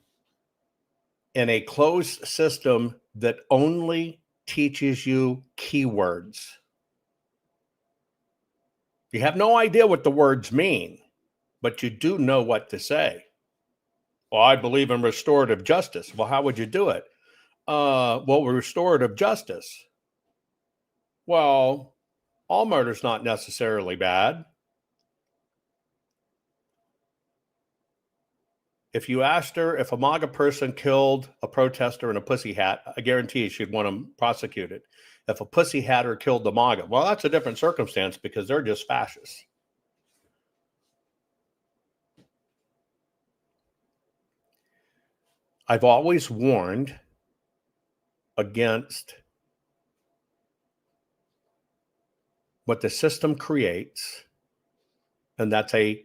in a closed system that only teaches you keywords. You have no idea what the words mean, but you do know what to say. Well, I believe in restorative justice. Well, how would you do it? Restorative justice. Well, all murder's not necessarily bad. If you asked her if a MAGA person killed a protester in a pussy hat, I guarantee she'd want them prosecuted. If a pussy hatter killed the MAGA, well, that's a different circumstance because they're just fascists. I've always warned against what the system creates, and that's a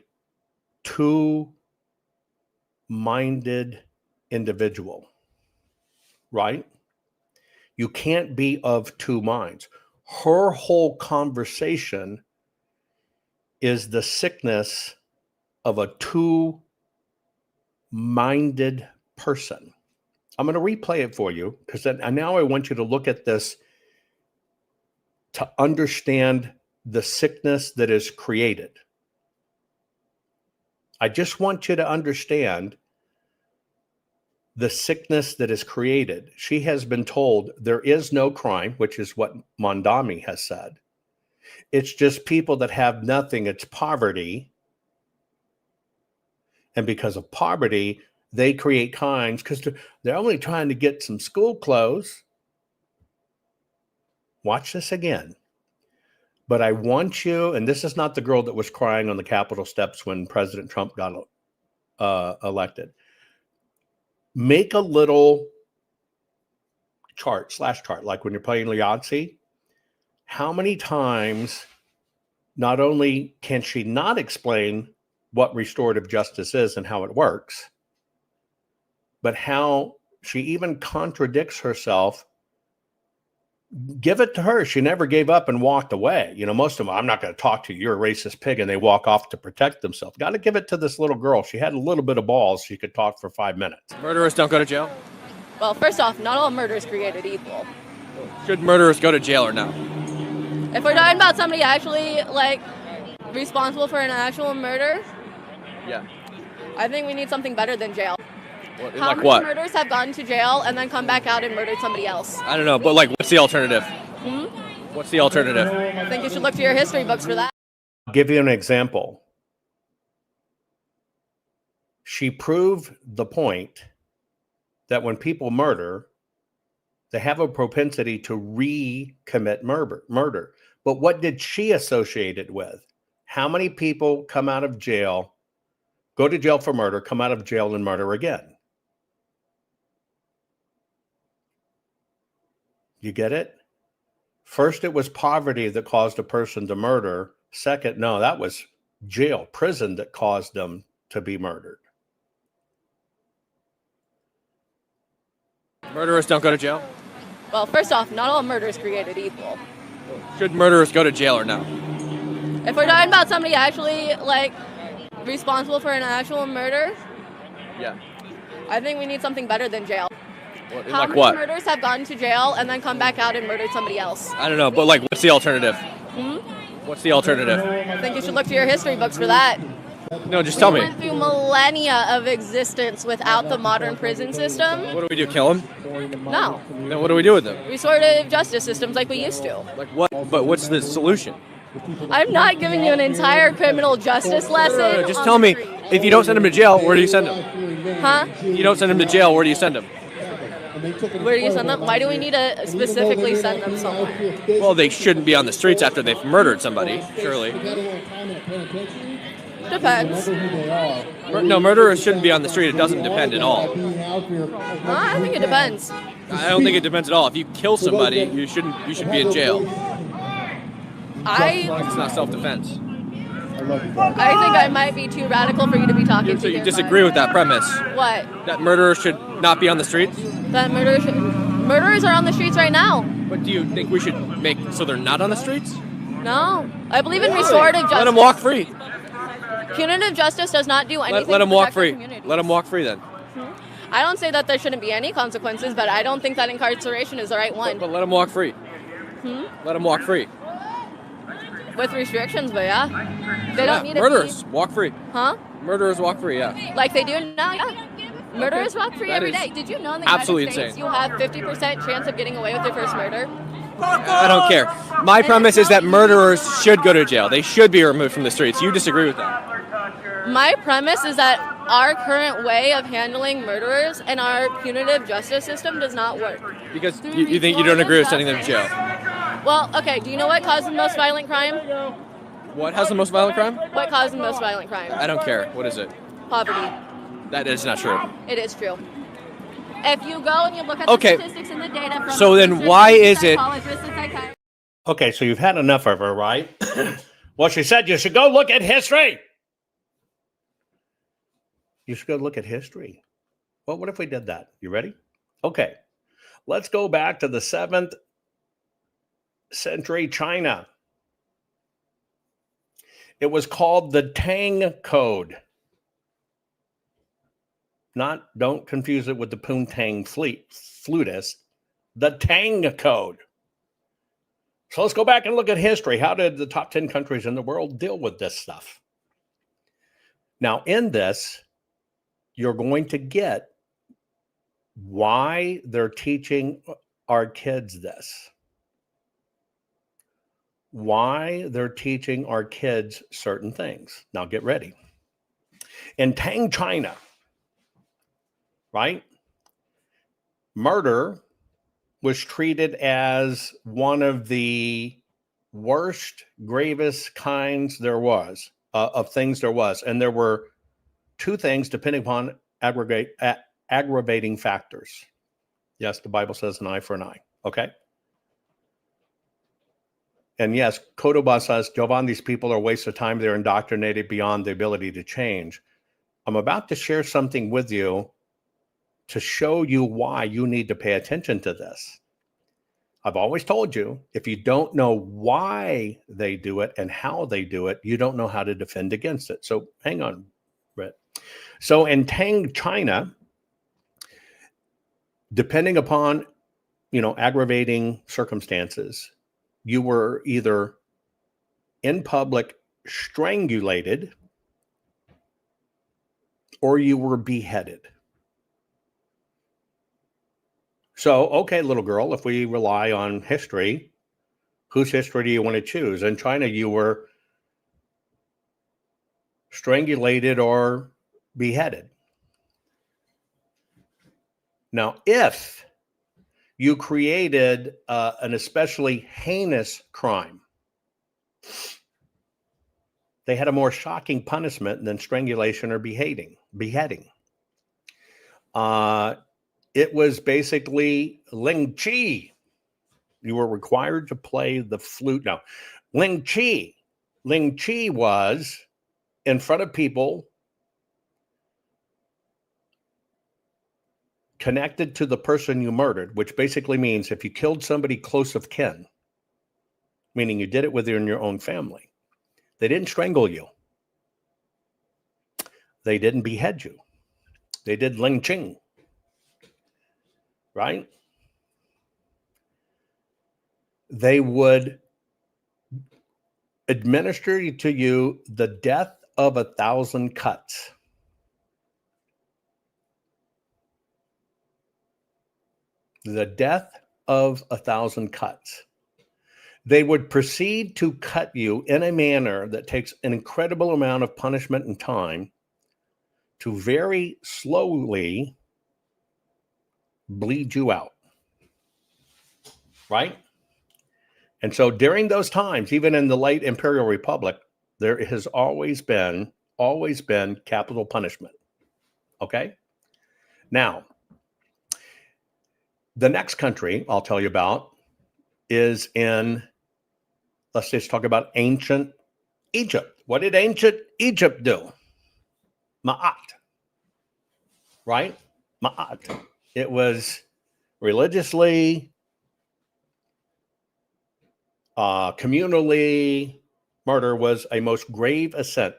two-minded individual, right? You can't be of two minds. Her whole conversation is the sickness of a two-minded person. I'm going to replay it for you because now I want you to look at this to understand the sickness that is created. I just want you to understand the sickness that is created. She has been told there is no crime, which is what Mondami has said. It's just people that have nothing. It's poverty. And because of poverty, they create crimes because they're only trying to get some school clothes. Watch this again. But I want you, and this is not the girl that was crying on the Capitol steps when President Trump got elected. Make a little chart, like when you're playing Yahtzee. How many times not only can she not explain what restorative justice is and how it works, but how she even contradicts herself. Give it to her. She never gave up and walked away. You know, most of them, I'm not going to talk to you. You're a racist pig. And they walk off to protect themselves. Got to give it to this little girl. She had a little bit of balls. She could talk for 5 minutes. Murderers don't go to jail? Well, first off, not all murder is created equal. Should murderers go to jail or no? If we're talking about somebody actually, like, responsible for an actual murder, yeah, I think we need something better than jail. How like many what? murders have gone to jail and then come back out and murdered somebody else? I don't know, but like, what's the alternative? What's the alternative? I think you should look to your history books for that. I'll give you an example. She proved the point that when people murder, they have a propensity to recommit murder. But what did she associate it with? How many people come out of jail, go to jail for murder, come out of jail and murder again? You get it? First, it was poverty that caused a person to murder. Second, no, that was jail, prison that caused them to be murdered. Murderers don't go to jail? Well, first off, not all murder is created equal. Should murderers go to jail or no? If we're talking about somebody actually, like, responsible for an actual murder, yeah, I think we need something better than jail. How like many what? murders have gone to jail and then come back out and murdered somebody else? I don't know, but like, what's the alternative? What's the alternative? I think you should look to your history books for that. No, just tell me. We went through millennia of existence without the modern prison system. What do we do, kill them? No. Then what do we do with them? Restorative justice systems like we used to. Like what? But what's the solution? I'm not giving you an entire criminal justice lesson. No, just tell me, if you don't send them to jail, where do you send them? Huh? If you don't send them to jail, where do you send them? Where do you send them? Why do we need to specifically send them somewhere? Well, they shouldn't be on the streets after they've murdered somebody, surely. Depends. No, murderers shouldn't be on the street. It doesn't depend at all. I think it depends. I don't think it depends at all. If you kill somebody, you should be in jail. It's not self-defense. I think I might be too radical for you to be talking to. So you disagree with that premise? What? That murderers should not be on the streets? That murderers are on the streets right now. But do you think we should make so they're not on the streets? No. I believe in restorative justice. Let them walk free. Punitive justice does not do anything. Let them walk free. Let them walk free then. I don't say that there shouldn't be any consequences, but I don't think that incarceration is the right one. But let them walk free. Let them walk free. With restrictions, but yeah. They don't need murderers walk free. Huh? Murderers walk free, yeah. Like they do now, yeah. Murderers walk free every day. Did you know in the United States you have 50% chance of getting away with your first murder? I don't care. My premise is that murderers should go to jail. They should be removed from the streets. You disagree with that? My premise is that our current way of handling murderers and our punitive justice system does not work. Because you think you don't agree with sending them to jail? Well, okay, do you know what caused the most violent crime? What has the most violent crime? What caused the most violent crime? I don't care. What is it? Poverty. That is not true. It is true. If you go and you look at the statistics and the data from so then why is it... Okay, so you've had enough of her, right? Well, she said you should go look at history. You should go look at history. Well, what if we did that? You ready? Okay. Let's go back to the 7th century China. It was called the Tang Code. Don't confuse it with the Poontang flutist. The Tang Code. So let's go back and look at history. How did the top 10 countries in the world deal with this stuff? Now, in this, you're going to get why they're teaching our kids this. Why they're teaching our kids certain things. Now, get ready. In Tang China, right? Murder was treated as one of the worst, gravest kinds there was, of things there was. And there were two things depending upon aggravating factors. Yes, the Bible says an eye for an eye. Okay? And yes, Kodoba says, Jovan, these people are a waste of time. They're indoctrinated beyond the ability to change. I'm about to share something with you to show you why you need to pay attention to this. I've always told you, if you don't know why they do it and how they do it, you don't know how to defend against it. So hang on, Brett. So in Tang China, depending upon, aggravating circumstances, you were either in public strangulated or you were beheaded. So, okay, little girl, if we rely on history, whose history do you want to choose? In China, you were strangulated or beheaded. Now, if you created an especially heinous crime, they had a more shocking punishment than strangulation or beheading. It was basically Ling Chi. You were required to play the flute. Now, Ling Chi was in front of people connected to the person you murdered, which basically means if you killed somebody close of kin, meaning you did it within your own family, they didn't strangle you. They didn't behead you. They did Ling Ching. Right? They would administer to you the death of 1,000 cuts. The death of 1,000 cuts. They would proceed to cut you in a manner that takes an incredible amount of punishment and time to very slowly bleed you out. Right? And so during those times, even in the late Imperial Republic, there has always been capital punishment. Okay? Now, the next country I'll tell you about is in, let's just talk about ancient Egypt. What did ancient Egypt do? Ma'at. Right? Ma'at. It was religiously, communally, murder was a most grave offense,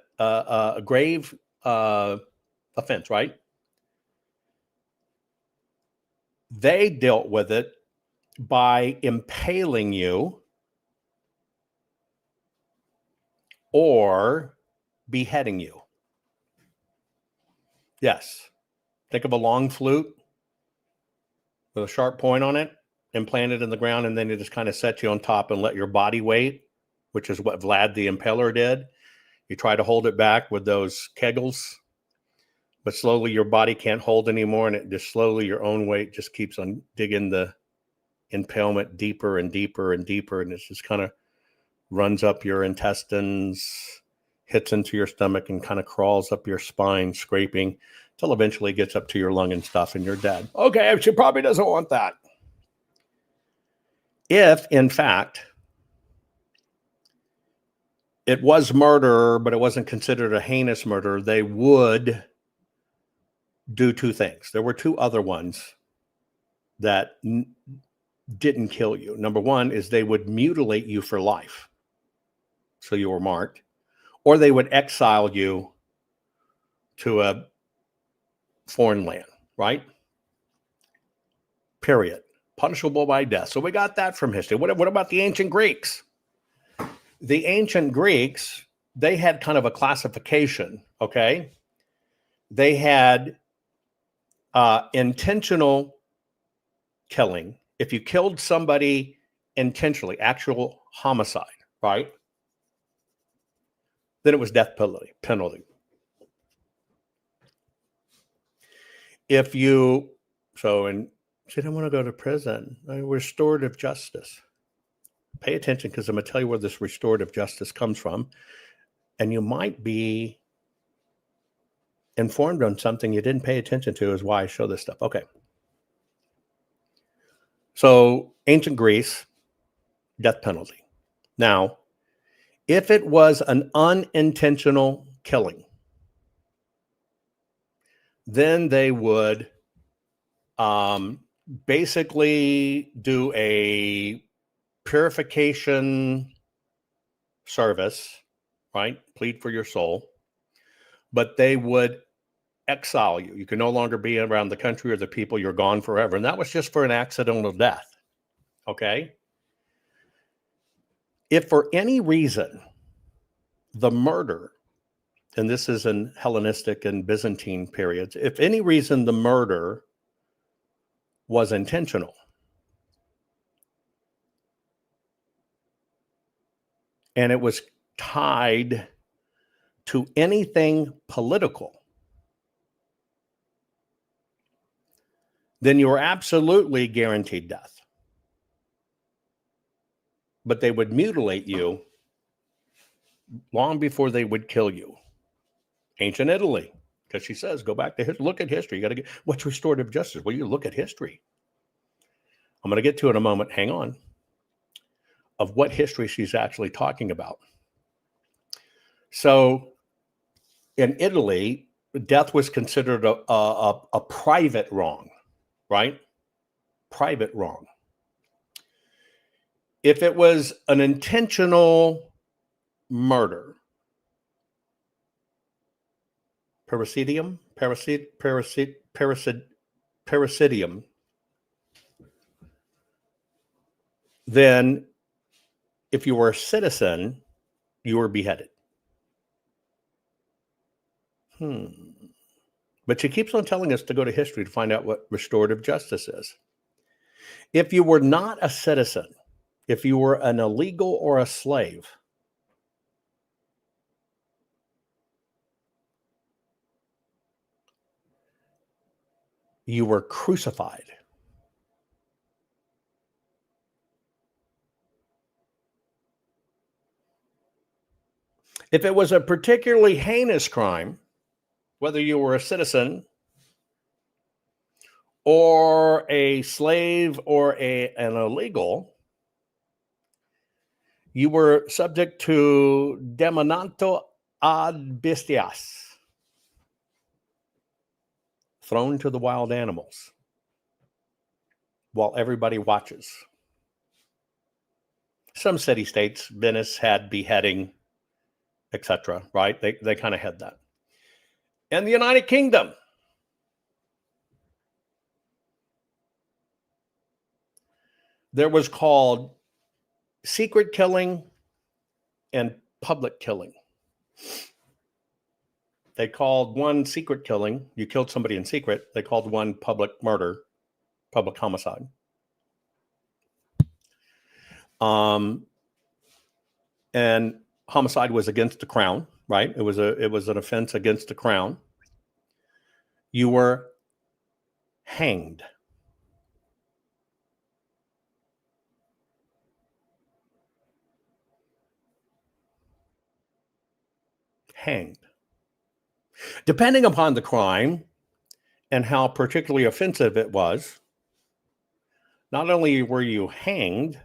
right? They dealt with it by impaling you or beheading you. Yes. Think of a long flute with a sharp point on it, implanted in the ground, and then you just kind of set you on top and let your body weight, which is what Vlad the Impaler did. You try to hold it back with those kegels, but slowly your body can't hold anymore, and it just slowly, your own weight just keeps on digging the impalement deeper and deeper and deeper, and it just kind of runs up your intestines, hits into your stomach, and kind of crawls up your spine, scraping, till eventually it gets up to your lung and stuff, and you're dead. Okay, she probably doesn't want that. If, in fact, it was murder, but it wasn't considered a heinous murder, they would do two things. There were two other ones that didn't kill you. Number one is they would mutilate you for life. So you were marked. Or they would exile you to a foreign land, right? Period. Punishable by death. So we got that from history. What about the ancient Greeks? The ancient Greeks, they had kind of a classification, okay? They had intentional killing. If you killed somebody intentionally, actual homicide, right? Then it was death penalty. If you, and she didn't want to go to prison, restorative justice. Pay attention because I'm going to tell you where this restorative justice comes from. And you might be informed on something you didn't pay attention to, is why I show this stuff. Okay. So ancient Greece, death penalty. Now, if it was an unintentional killing, then they would basically do a purification service, right? Plead for your soul. But they would exile you. You can no longer be around the country or the people. You're gone forever. And that was just for an accidental death. Okay? If for any reason the murder, and this is in Hellenistic and Byzantine periods, if any reason the murder was intentional, and it was tied to anything political, then you were absolutely guaranteed death. But they would mutilate you long before they would kill you. Ancient Italy, because she says, go back to history, look at history. You got to get, what's restorative justice? Well, you look at history. I'm going to get to in a moment, hang on, of what history she's actually talking about. So in Italy, death was considered a private wrong, right? Private wrong. If it was an intentional murder, parricidium, then if you were a citizen, you were beheaded. But she keeps on telling us to go to history to find out what restorative justice is. If you were not a citizen, if you were an illegal or a slave, you were crucified. If it was a particularly heinous crime, whether you were a citizen or a slave or an illegal, you were subject to demonanto ad bestias, thrown to the wild animals while everybody watches. Some city-states, Venice had beheading, etc., right? They kind of had that. And the United Kingdom, there was called secret killing and public killing. They called one secret killing, you killed somebody in secret. They called one public murder, public homicide. And homicide was against the crown, right? It was an offense against the crown. You were hanged. Hanged. Depending upon the crime and how particularly offensive it was, not only were you hanged,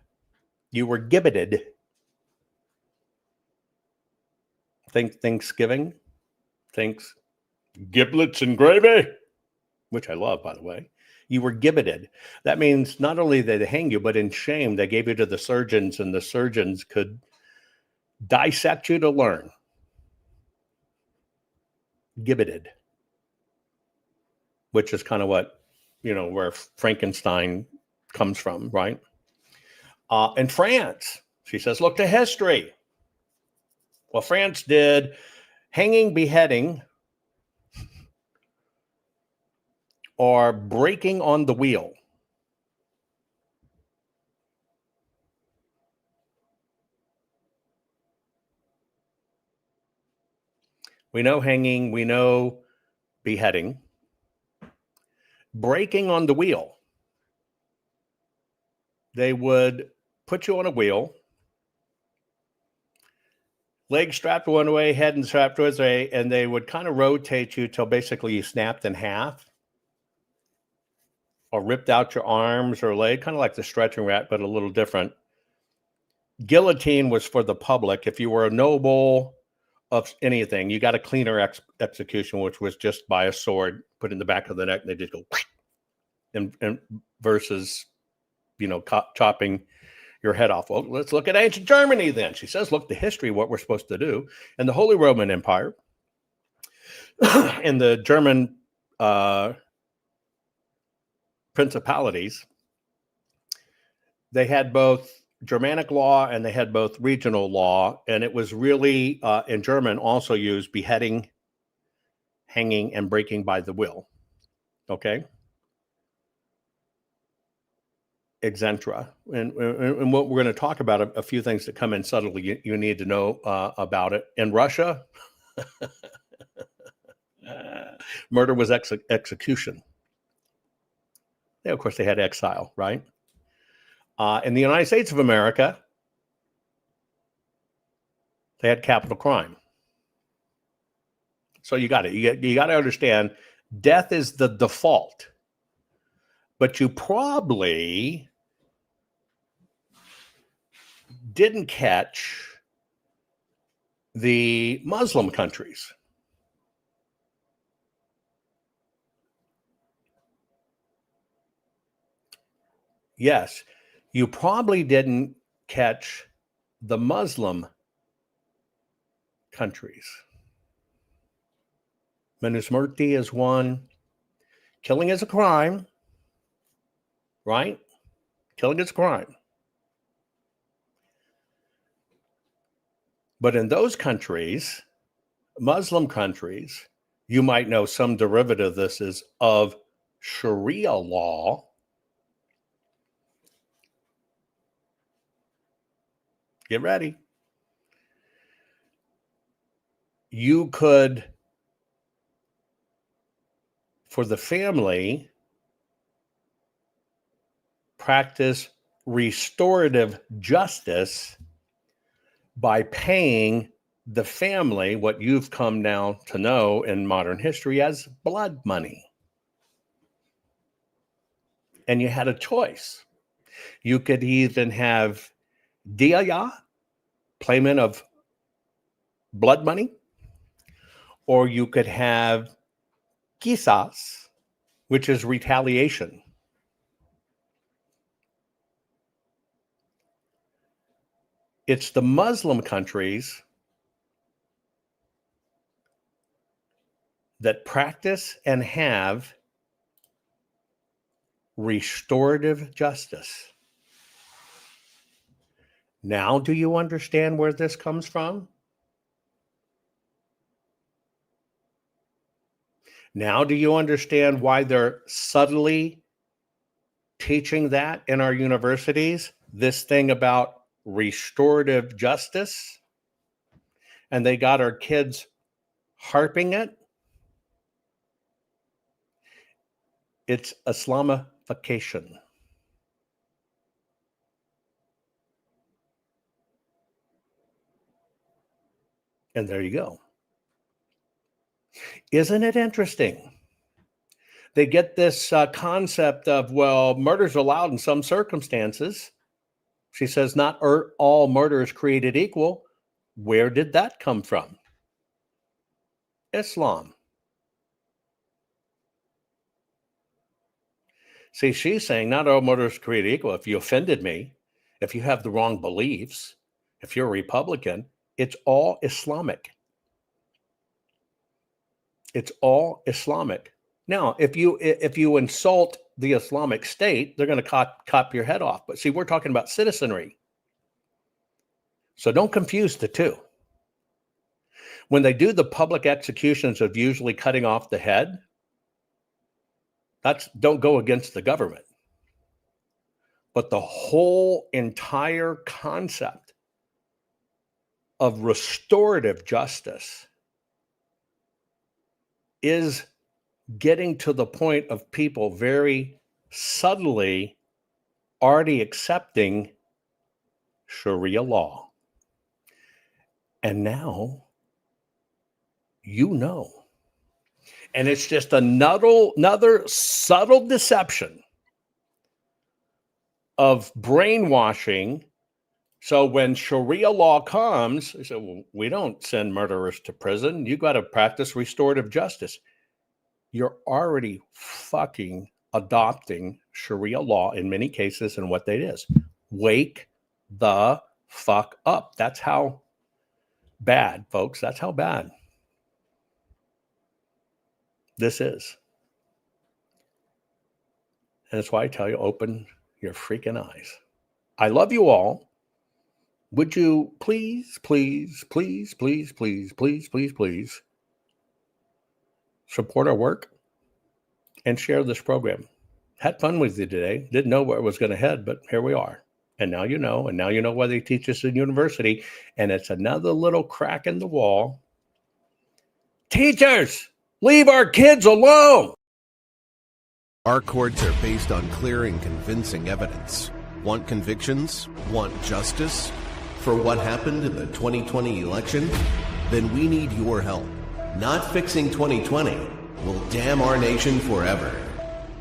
you were gibbeted. Think Thanksgiving, thinks giblets and gravy, which I love, by the way. You were gibbeted. That means not only did they hang you, but in shame, they gave you to the surgeons, and the surgeons could dissect you to learn. Gibbeted, which is kind of what, where Frankenstein comes from, right? In France, she says, look to history. Well, France did hanging, beheading, or breaking on the wheel. We know hanging, we know beheading. Breaking on the wheel. They would put you on a wheel, legs strapped one way, head and strapped one way, and they would kind of rotate you till basically you snapped in half or ripped out your arms or leg, kind of like the stretching rat, but a little different. Guillotine was for the public. If you were a noble of anything, you got a cleaner execution, which was just by a sword put in the back of the neck, and they just go and versus, chopping your head off. Well, let's look at ancient Germany then. She says, look, the history, what we're supposed to do. And the Holy Roman Empire and the German principalities, they had both Germanic law and they had both regional law. And it was really, in German, also used beheading, hanging, and breaking by the wheel. Okay? Exentra. And what we're going to talk about, a few things that come in subtly you need to know about it. In Russia, murder was execution. Yeah, of course, they had exile, right? In the United States of America, they had capital crime. So you got it. You got to understand, death is the default. But you probably didn't catch the Muslim countries. Yes, you probably didn't catch the Muslim countries. Manusmrti is one. Killing is a crime. Right? Killing is a crime. But in those countries, Muslim countries, you might know some derivative of this is of Sharia law. Get ready. You could, for the family, practice restorative justice by paying the family what you've come now to know in modern history as blood money. And you had a choice. You could even have diya, payment of blood money, or you could have qisas, which is retaliation. It's the Muslim countries that practice and have restorative justice. Now, do you understand where this comes from? Now, do you understand why they're subtly teaching that in our universities? This thing about restorative justice, and they got our kids harping it. It's Islamification. And there you go. Isn't it interesting? They get this concept of, well, murder's allowed in some circumstances. She says, not all murder is created equal. Where did that come from? Islam. See, she's saying not all murderers created equal. If you offended me, if you have the wrong beliefs, if you're a Republican, it's all Islamic. It's all Islamic. Now, if you insult the Islamic State, they're going to cop your head off. But see, we're talking about citizenry. So don't confuse the two. When they do the public executions of usually cutting off the head, don't go against the government. But the whole entire concept of restorative justice is getting to the point of people very subtly already accepting Sharia law. And now, you know. And it's just another subtle deception of brainwashing. So when Sharia law comes, they say, well, we don't send murderers to prison. You got to practice restorative justice. You're already fucking adopting Sharia law in many cases, and what that is. Wake the fuck up. That's how bad, folks. That's how bad this is. And that's why I tell you, open your freaking eyes. I love you all. Would you please, please, please, please, please, please, please, please support our work and share this program. Had fun with you today. Didn't know where it was going to head, but here we are. And now you know. And now you know why they teach us in university. And it's another little crack in the wall. Teachers, leave our kids alone. Our courts are based on clear and convincing evidence. Want convictions? Want justice? For what happened in the 2020 election? Then we need your help. Not fixing 2020 will damn our nation forever.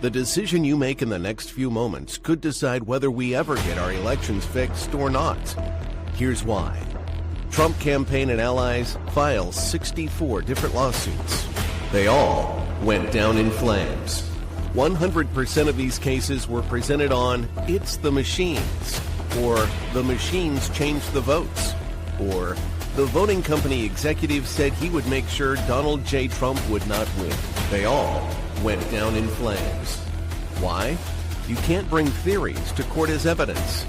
The decision you make in the next few moments could decide whether we ever get our elections fixed or not. Here's why. Trump campaign and allies filed 64 different lawsuits. They all went down in flames. 100% of these cases were presented on "It's the machines," or "The machines changed the votes," or "The voting company executive said he would make sure Donald J. Trump would not win." They all went down in flames. Why? You can't bring theories to court as evidence.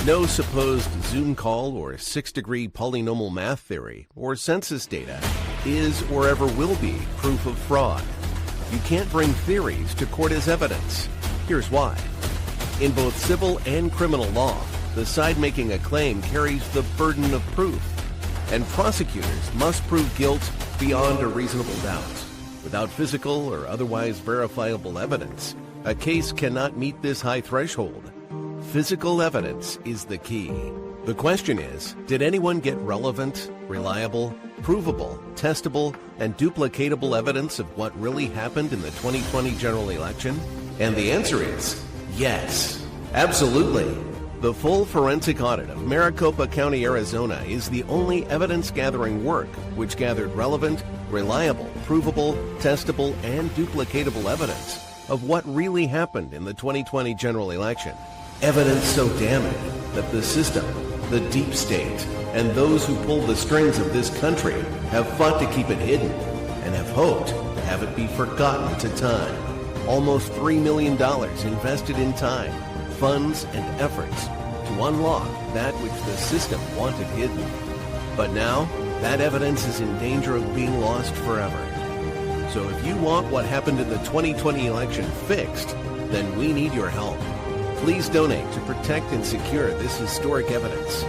No supposed Zoom call or six-degree polynomial math theory or census data is or ever will be proof of fraud. You can't bring theories to court as evidence. Here's why. In both civil and criminal law, the side making a claim carries the burden of proof, and prosecutors must prove guilt beyond a reasonable doubt. Without physical or otherwise verifiable evidence, a case cannot meet this high threshold. Physical evidence is the key. The question is, did anyone get relevant, reliable, provable, testable, and duplicatable evidence of what really happened in the 2020 general election? And the answer is yes, absolutely. The full forensic audit of Maricopa County, Arizona is the only evidence-gathering work which gathered relevant, reliable, provable, testable, and duplicatable evidence of what really happened in the 2020 general election. Evidence so damning that the system, the deep state, and those who pull the strings of this country have fought to keep it hidden and have hoped to have it be forgotten to time. Almost $3 million invested in time, funds, and efforts to unlock that which the system wanted hidden. But now, that evidence is in danger of being lost forever. So if you want what happened in the 2020 election fixed, then we need your help. Please donate to protect and secure this historic evidence.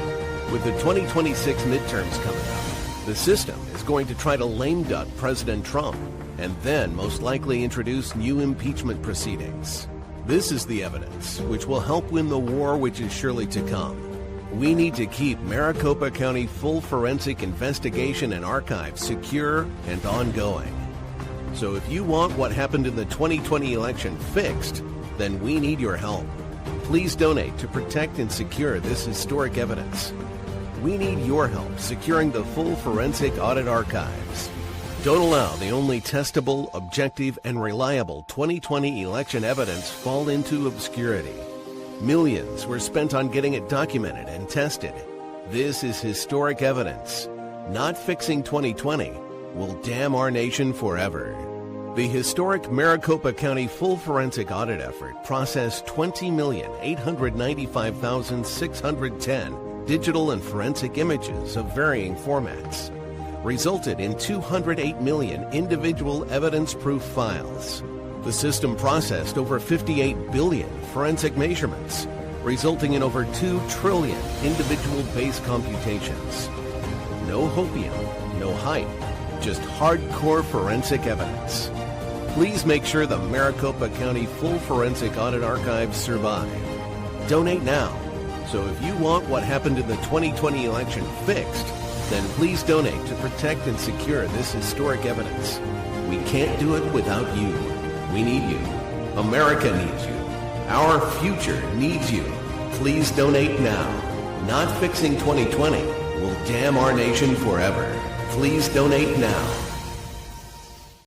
With the 2026 midterms coming up, the system is going to try to lame duck President Trump and then most likely introduce new impeachment proceedings. This is the evidence which will help win the war which is surely to come. We need to keep Maricopa County full forensic investigation and archive secure and ongoing. So if you want what happened in the 2020 election fixed, then we need your help. Please donate to protect and secure this historic evidence. We need your help securing the full forensic audit archives. Don't allow the only testable, objective, and reliable 2020 election evidence fall into obscurity. Millions were spent on getting it documented and tested. This is historic evidence. Not fixing 2020 will damn our nation forever. The historic Maricopa County full forensic audit effort processed 20,895,610 digital and forensic images of varying formats, resulted in 208 million individual evidence-proof files. The system processed over 58 billion forensic measurements, resulting in over 2 trillion individual base computations. No hopium, no hype, just hardcore forensic evidence. Please make sure the Maricopa County Full Forensic Audit Archives survive. Donate now. So if you want what happened in the 2020 election fixed, then please donate to protect and secure this historic evidence. We can't do it without you. We need you. America needs you. Our future needs you. Please donate now. Not fixing 2020 will damn our nation forever. Please donate now.